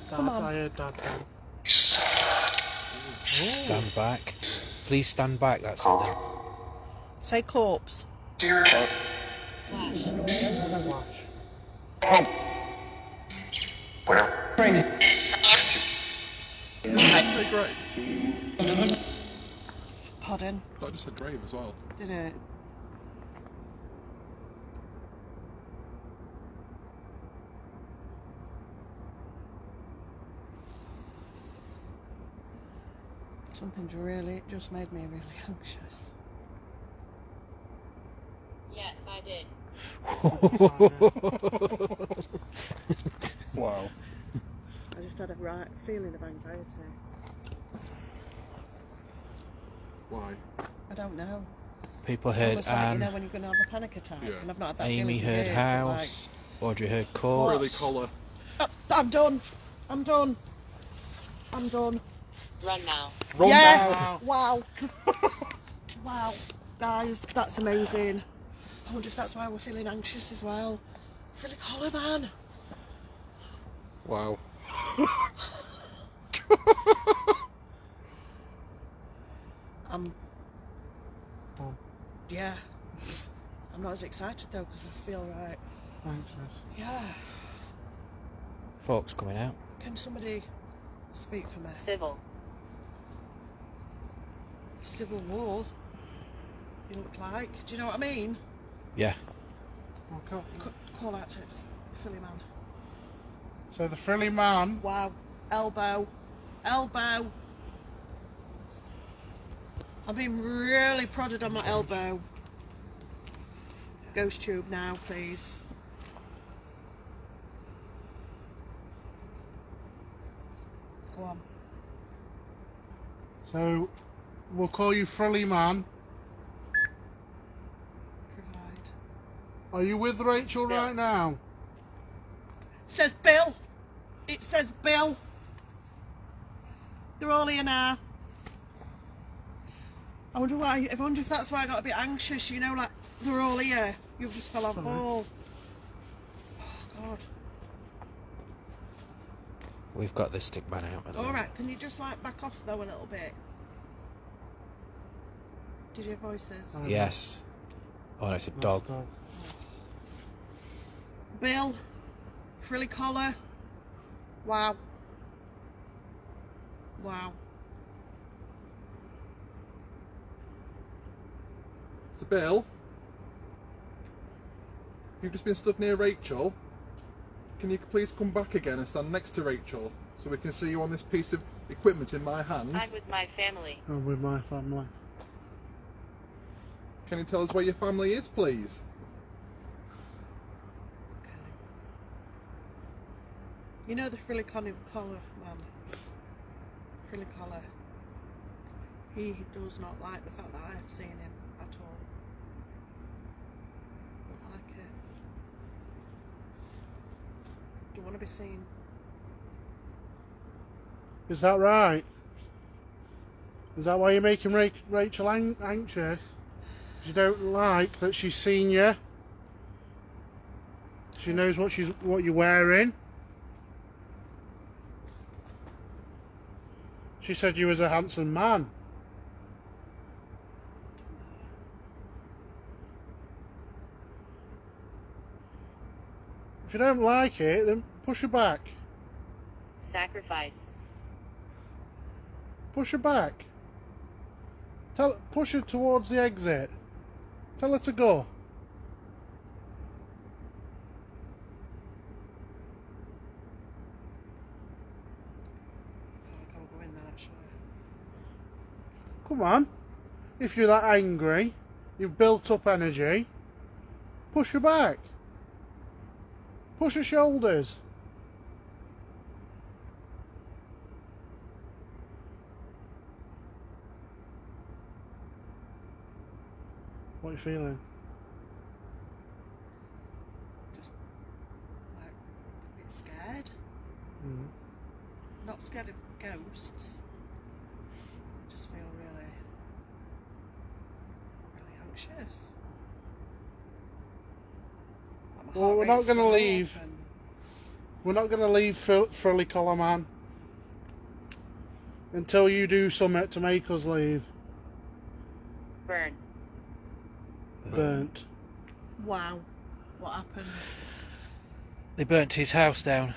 Come Dad, on. I heard Dad go. Stand back. Please stand back, that's it then. Say corpse. Flash. Flash. did you say grave? Pardon. I thought I just said grave as well. Did it? Something's really just made me really anxious. Yes, I did. Wow. I just had a right feeling of anxiety. Why? I don't know. People heard Almost like, you Anne, know, when you're going to have a panic attack. Yeah. And I've not had that Amy feeling for heard years, but, House, Audrey heard What? Corpse. Frilly collar. I'm done. I'm done. I'm done. Run now. Run Yeah. now. Wow. Wow. Guys, that's amazing. I wonder if that's why we're feeling anxious as well. Frilly collar, man. Wow. Yeah. I'm not as excited though because I feel right. Anxious. Yeah. Folks coming out. Can somebody speak for me? Civil. Civil war. You look like. Do you know what I mean? Yeah. Okay. Call out to its Frilly man. So the frilly man. Wow. Elbow. Elbow. I'm being really prodded on my elbow. Ghost tube now, please. Go on. So we'll call you frilly man. Provide. Are you with Rachel right now? Says Bill. It says Bill. They're all here now. I wonder why. I wonder if that's why I got a bit anxious. You know, like they're all here. You just fell off the ball. Oh God. We've got this stick man out. All right. Can you just like back off though a little bit? Did you hear voices? Yes. Oh, it's a dog. Bill. Frilly collar. Wow. Wow. So Bill, you've just been stood near Rachel. Can you please come back again and stand next to Rachel so we can see you on this piece of equipment in my hand? I'm with my family. I'm with my family. Can you tell us where your family is, please? Okay. You know the frilly collar man? Frilly collar. He does not like the fact that I have seen him at all. Don't like it. Don't want to be seen. Is that right? Is that why you're making Rachel anxious? You don't like that she's seen you? She knows what you're wearing? She said you was a handsome man. If you don't like it, then push her back. Sacrifice. Push her back. Push her towards the exit. Tell her to go. I can't go in there actually. Come on. If you're that angry, you've built up energy, push her back. Push her shoulders. What are you feeling? Just like a bit scared. Mm. Not scared of ghosts. Just feel really anxious. Like my Well, heart we're not rate's going to gone up leave. and- We're not going to leave Frilly Collar Man until you do something to make us leave. Burn. Burnt. Wow. What happened? They burnt his house down.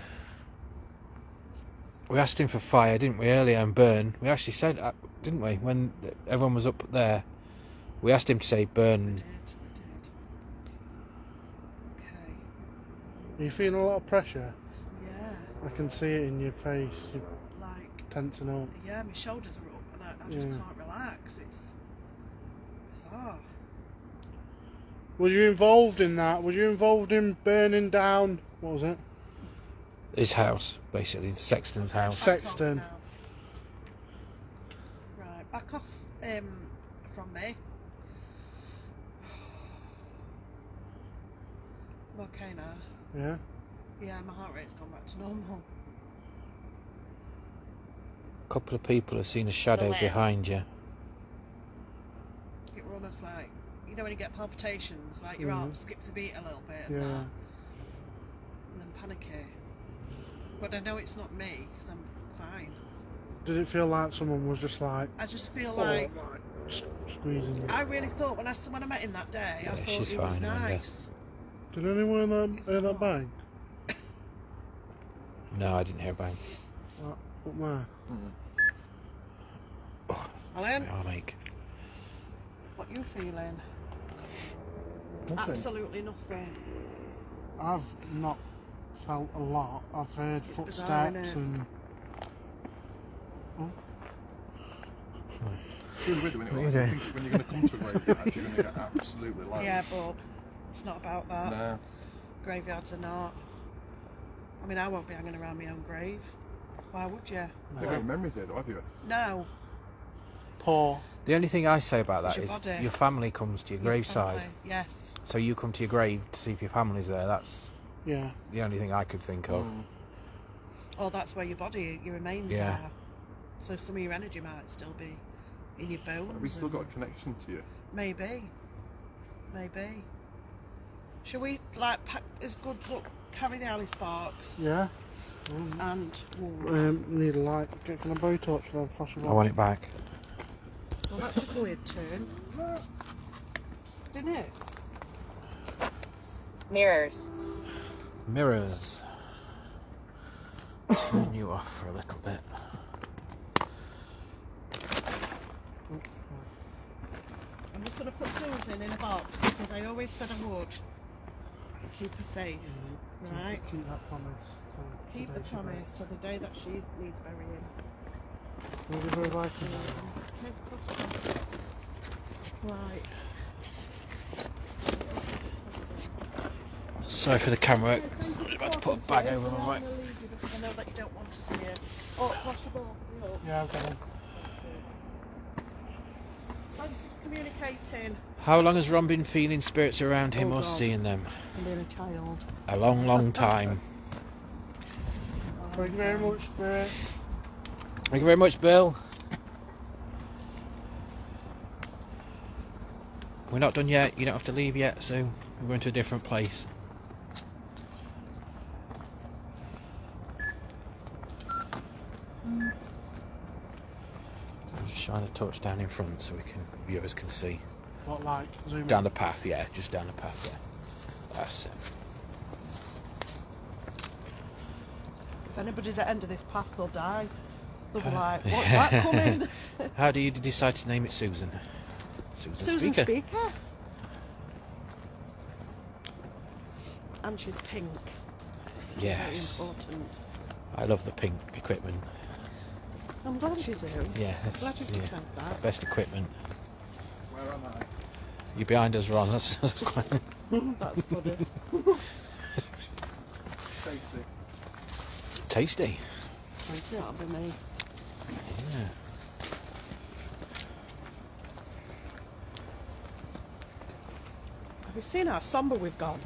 We asked him for fire, didn't we, earlier, and burn. We actually said, didn't we, when everyone was up there? We asked him to say burn. We did. Okay. Are you feeling a lot of pressure? Yeah. I can see it in your face. You're Like, tensing up. yeah, my shoulders are up and I just Yeah. can't relax. It's bizarre. Was you involved in that? Was you involved in burning down? What was it? His house, basically, the sexton's house. Sexton. Back off now. Right, back off from me. I'm okay now. Yeah? Yeah, my heart rate's gone back to normal. A couple of people have seen a shadow land. behind you. It were almost like, you know when you get palpitations, like your heart skips a beat a little bit and Yeah. that, and then panicky. But I know it's not me, because I'm fine. Did it feel like someone was just like I just feel like, squeezing you? I really thought when I met him that day, I Yeah, thought she's he was fine, Amanda. nice. Did anyone hear that bang? No, I didn't hear a bang. Up there? Alan, Oh, mate. what you feeling? Nothing. Absolutely nothing. I've not felt a lot. I've heard bizarre, footsteps innit? and... It's really weird when you think when you're going to come to a graveyard, you're going to get absolutely loud. Yeah, but it's not about that. Nah. Graveyards are not. I mean, I won't be hanging around my own grave. Why would you? You've got any memories here, though, have you? No. Poor. The only thing I say about It's that your is body. your family comes to your Your graveside. family, yes. So you come to your grave to see if your family's there. That's Yeah. the only thing I could think of. Or that's where your body, your remains Yeah. are. So some of your energy might still be in your bones. Have we still and- got a connection to you? Maybe. Maybe. Shall we, like, pack this good book, carry the Alice box, Yeah. and... Need a light. Can I bow torch for them? Flash it I want it back. Well, that took a weird turn. Didn't it? Mirrors. Mirrors. Turn you off for a little bit. I'm just going to put Susan in a box because I always said I would. Keep her safe, right? Keep that promise. till Keep the day she promise till the day that she needs burying. goes. Will you give her a light? Okay, of course I can. Right. Sorry for the camera. I'm about to put a bag over my mic. I'm gonna leave you because I know that you don't want to see it. Oh, flash the ball for me up. Yeah, okay then. Thanks for communicating. How long has Ron been feeling spirits around him Oh, or God. seeing them? From being a child. A long, long time. Thank you very much, Spirit. Thank you very much, Bill. We're not done yet. You don't have to leave yet, so we're going to a different place. Just shine a torch down in front so viewers can see. What, like, zoom Down in? the path, yeah, just down the path, yeah. That's it. If anybody's at the end of this path, they'll die. They'll be like, what's that coming? How do you decide to name it Susan? Susan Speaker. And she's pink. Which Yes. is very important. I love the pink equipment. I'm glad you do. Yeah, Glad it's you picked out the that. best equipment. Where am I? You're behind us, Ron. That's quite... That's funny. Tasty. tasty. That'll be me. Yeah. Have you seen how somber we've gone?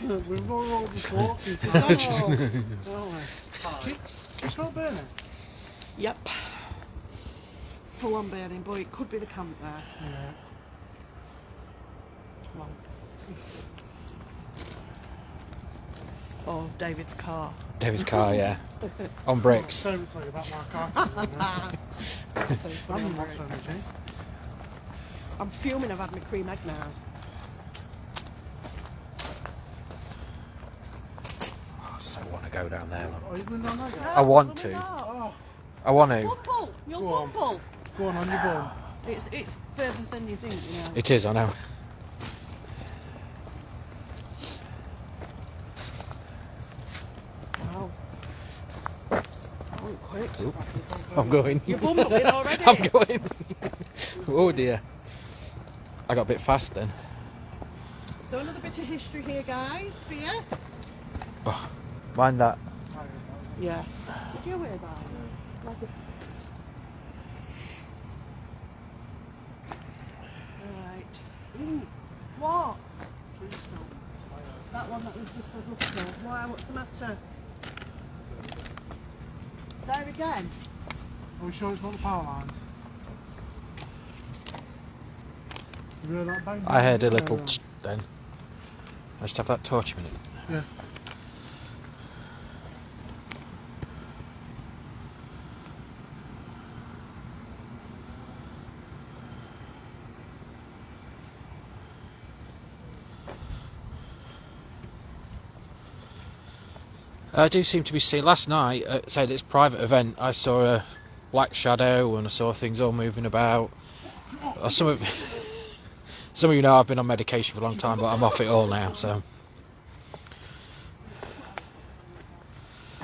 We've already talking. Oh. It's not burning. Yep. Full on burning, boy. It could be the camp there. Yeah. Well. Oh, David's car. David's car, yeah. On bricks. So much like about my car. That's so funny. I'm not so much, eh? I'm fuming I've had my cream egg now. I so want to go down there. Oh, you've been down there? I want to. Oh, I want to. Bumble! You're Go on. Bumble! go on your bum. It's further than you think, you know. It is, I know. Wow. Oh, quick. I'm going. You're bumbling already. I'm going. Oh dear. I got a bit fast then. So another bit of history here, guys, for you. Oh, mind that. Yes. Did you hear that? Like Why? What's the matter? There again? Are we sure it's not the power lines? You heard that bang? I heard a little then. I just have that torch a minute. Yeah. I do seem to be seeing. Last night at say this private event, I saw a black shadow and I saw things all moving about. Some of you know I've been on medication for a long time, but I'm off it all now. So,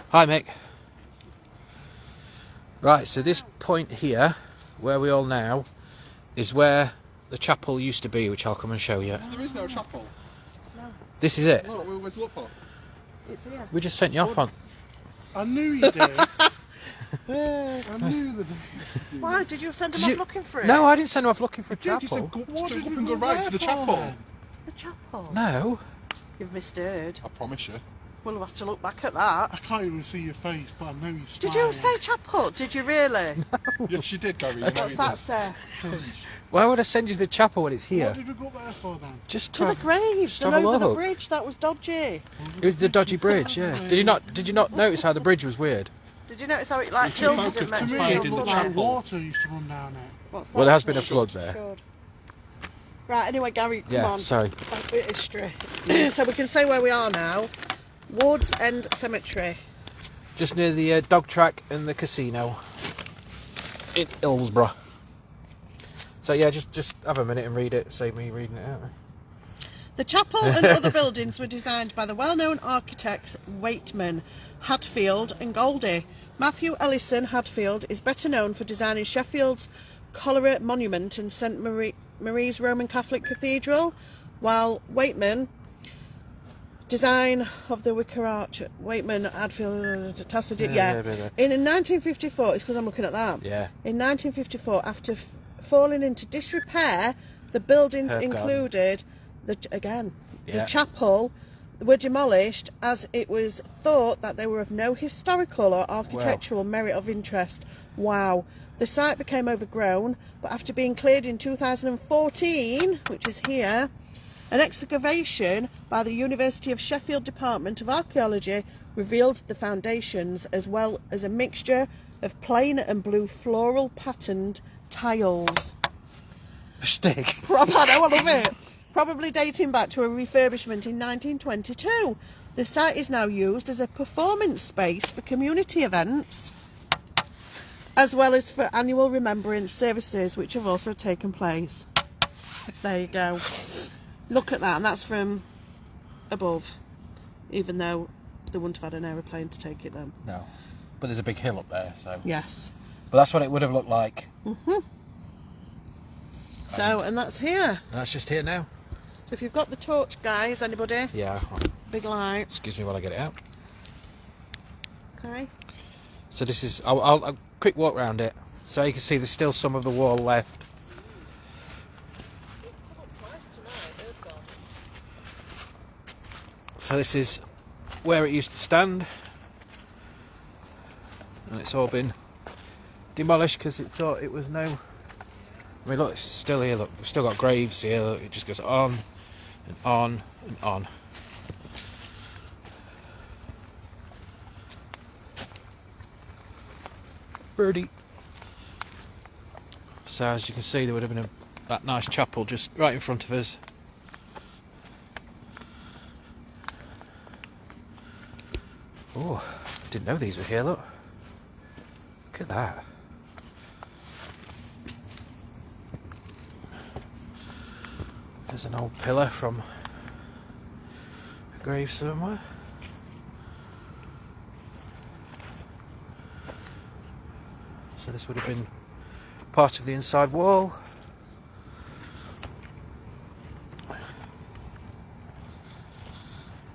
hi Mick. Right, so this point here, where we all now, is where the chapel used to be, which I'll come and show you. There is no chapel. This is it. That's what we were to look for. It's here. We just sent you off on. I knew you did. I knew the day. Why? Did you send them Did you- off looking for it? No, I didn't send him off looking for a Dude, you chapel. said go, What to did up you and go go right there to the for chapel. then? The chapel? No. You've misheard. I promise you. We'll have to look back at that. I can't even see your face, but I know you're Did smiling. you say chapel? Did you really? Yes, you did, Gary. You know What's you that did. say? Why would I send you to the chapel when it's here? What did we go up there for then? Just To the graves just and have a over the look. bridge. That was dodgy. It was the dodgy bridge, yeah. Did you not notice how the bridge was weird? Did you notice how it like You're too tilted and focused meant to To me, find it in the looked like chapel. water used to run down it. What's that? Well, there has been a for? flood there. Good. Right, anyway, Gary, come Yeah, on. sorry. Back with history. So we can say where we are now. Woods End Cemetery. Just near the dog track and the casino in Hillsborough. So yeah, just have a minute and read it. Save me reading it out. The chapel and other buildings were designed by the well-known architects Waitman, Hadfield and Goldie. Matthew Ellison Hadfield is better known for designing Sheffield's Cholera Monument and St Marie's Roman Catholic Cathedral, while Waitman design of the Wicker Arch. Waitman, Hadfield, Tassadit, yeah. In 1954, it's because I'm looking at that. Yeah. In 1954, after falling into disrepair, the buildings Herb garden. included the Yeah. chapel were demolished as it was thought that they were of no historical or architectural merit of interest. Wow. The site became overgrown, but after being cleared in 2014, which is here, an excavation by the University of Sheffield Department of Archaeology revealed the foundations as well as a mixture of plain and blue floral patterned tiles. Stick. I know, I love it. Probably dating back to a refurbishment in 1922. The site is now used as a performance space for community events, as well as for annual remembrance services, which have also taken place. There you go. Look at that, and that's from above, even though they wouldn't have had an aeroplane to take it then. No, but there's a big hill up there, so. Yes. But that's what it would have looked like. So, and that's here. And that's just here now. So if you've got the torch, guys, anybody? Yeah. Big light. Excuse me while I get it out. Okay. So this is. I'll quick walk around it, so you can see there's still some of the wall left. So this is where it used to stand, and it's all been demolished because it thought it was no. I mean, look, it's still here. Look, we've still got graves here. Look, it just goes on and on and on. Birdie. So as you can see, there would have been that nice chapel just right in front of us. Oh, didn't know these were here. Look at that. There's an old pillar from a grave somewhere. So this would have been part of the inside wall.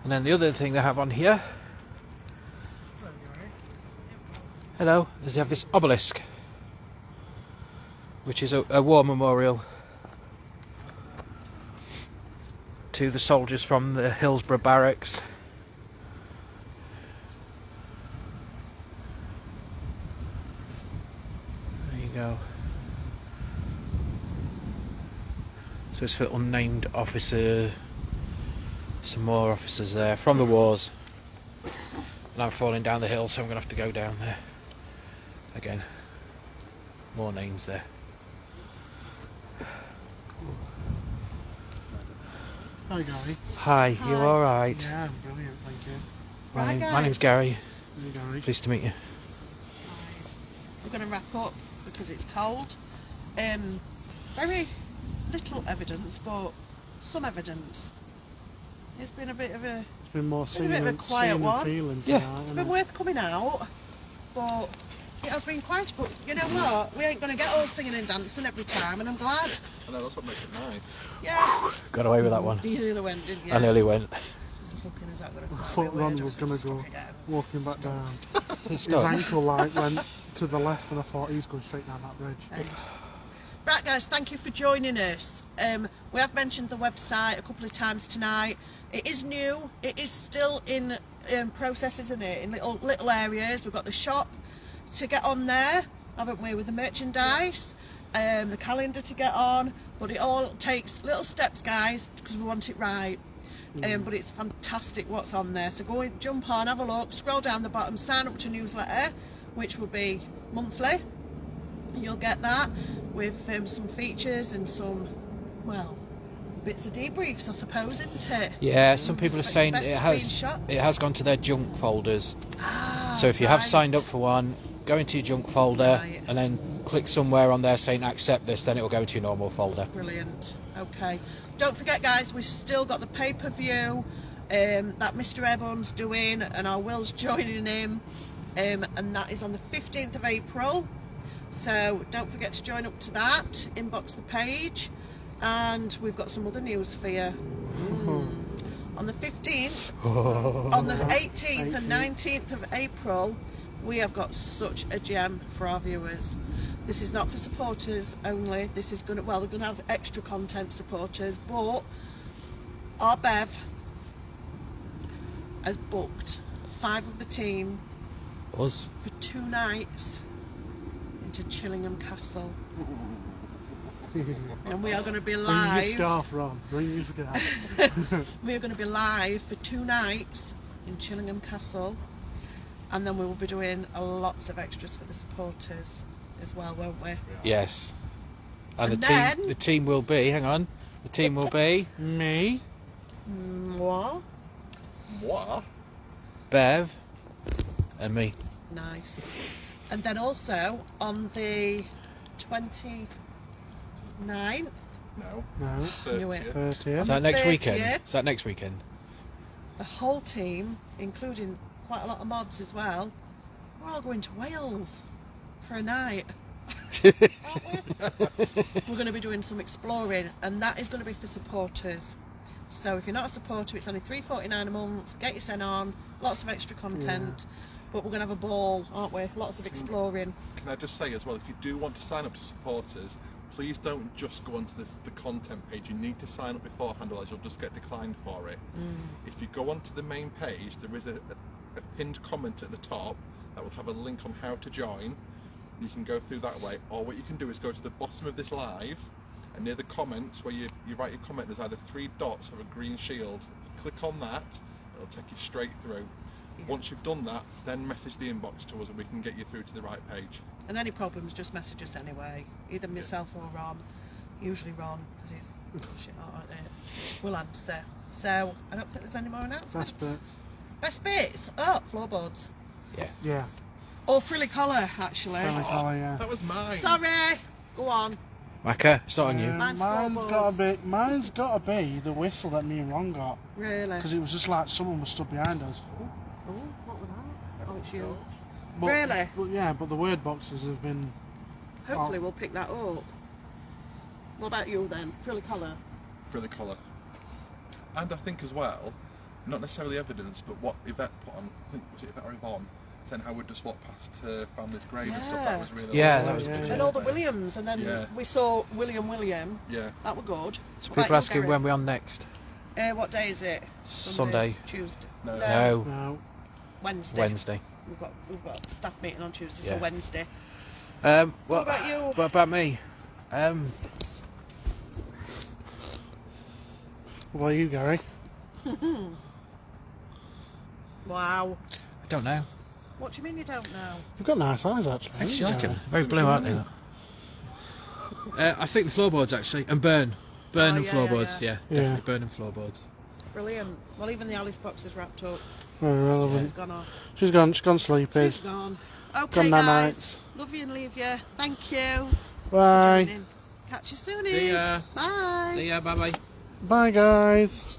And then the other thing they have on here, hello, is they have this obelisk, which is a war memorial to the soldiers from the Hillsborough barracks. So it's for unnamed officer. Some more officers there from the wars. And I'm falling down the hill, so I'm going to have to go down there. Again. More names there. Hi, Gary. Hi, you alright? Yeah, I'm brilliant, thank you. My name's Gary. Hey, Gary. Pleased to meet you. We're going to wrap up because it's cold. Very little evidence, but some evidence. It's been a bit of a It's been more been a bit of a quiet seeing one. and feeling Yeah. tonight, It's hasn't been it? worth coming out, but it has been quiet. But you know what? We ain't going to get all singing and dancing every time, and I'm glad. I know, that's what makes it nice. Yeah. Got away with that one. You nearly went, didn't you? I nearly went. I'm just looking, is that going to I thought Ron was going to go walking back down. His Stop. ankle light went to the left, and I thought he's going straight down that bridge. Thanks. Right, guys, thank you for joining us. We have mentioned the website a couple of times tonight. It is new. It is still in process, isn't it? In little areas. We've got the shop to get on there, haven't we, with the merchandise, the calendar to get on. But it all takes little steps, guys, because we want it right. But it's fantastic what's on there. So go and jump on, have a look, scroll down the bottom, sign up to newsletter, which will be monthly. You'll get that with some features and some, well, bits of debriefs, I suppose, isn't it? Yeah, some people are saying Best screenshots. it has gone to their junk folders. Ah, So if you have right. signed up for one, go into your junk folder Right. and then click somewhere on there saying accept this, then it will go into your normal folder. Brilliant. Okay. Don't forget, guys, we've still got the pay-per-view that Mr. Airborne's doing, and our Will's joining him, and that is on the 15th of April. So don't forget to join up to that. Inbox the page, and we've got some other news for you. On the 15th, on the 18th and 19th of April, we have got such a gem for our viewers. This is not for supporters only. This is going to, well, they're going to have extra content supporters, but our Bev has booked 5 of the team Us? for 2 nights into Chillingham Castle. And we are going to be Bring your live. scarf, Ron. Bring your scarf. We are going to be live for 2 nights in Chillingham Castle, and then we will be doing lots of extras for the supporters as well, won't we? Yes. And And the team will be, hang on, the team will be Me? What? What? Bev and me. Nice. And then also on the 29th, No. No. Knew it. 30th. Is that next 30th. weekend? Is that next weekend? the whole team, including quite a lot of mods as well, we're all going to Wales for a night. Aren't we? We're going to be doing some exploring, and that is going to be for supporters. So if you're not a supporter, it's only $3.49 a month. Get your sent on, lots of extra content. But we're going to have a ball, aren't we? Lots of exploring. Can I just say as well, if you do want to sign up to supporters, please don't just go onto the content page. You need to sign up beforehand, otherwise you'll just get declined for it. If you go onto the main page, there is a pinned comment at the top that will have a link on how to join. You can go through that way, or what you can do is go to the bottom of this live, and near the comments where you write your comment, there's either 3 dots or a green shield. Click on that, it'll take you straight through. Once you've done that, then message the inbox to us and we can get you through to the right page. And any problems, just message us anyway. Either myself or Ron. Usually Ron, because he's shit out like it. We'll answer. So, I don't think there's any more announcements. Best bits. Best bits? Oh, floorboards. Yeah. Or frilly collar, actually. Fairly colour, yeah. That was mine. Sorry! Go on. Macca, it's not on you. Mine's Mine's gotta be the whistle that me and Ron got, Really? because it was just like someone was stood behind us. Oh, what was that? Oh, it's you. But, Really? But yeah, but the word boxes have been. Hopefully we'll pick that up. What about you then? Frilly collar? For the colour. And I think as well, not necessarily evidence, but what Yvette put on, I think, was it Yvette or Yvonne, saying how we'd just walk past family's grave and stuff. That was really Yeah, lovely. that was Yeah, good. yeah. And all the Williams, and then Yeah. we saw William. Yeah. That were good. So What about people you, asking Gary? when we're on next. What day is it? Sunday. Tuesday. No. No, No. Wednesday. Wednesday. We've got a staff meeting on Tuesday, so Yeah. Wednesday. What about you? What about me? What about you, Gary? Wow. I don't know. What do you mean you don't know? You've got nice eyes, actually. haven't Actually, you, like Gary? them. Very blue, aren't they? I think the floorboards actually, and burn Oh, and yeah, floorboards. yeah. Yeah, definitely burn and floorboards. Brilliant. Well, even the Alice box is wrapped up. Very relevant. It's gone off. She's gone sleepy. She's gone. Okay, Gone guys. night-night. Love you and leave you. Thank you. Bye. Catch you soon. See ya. Bye. See ya. Bye bye. Bye, guys.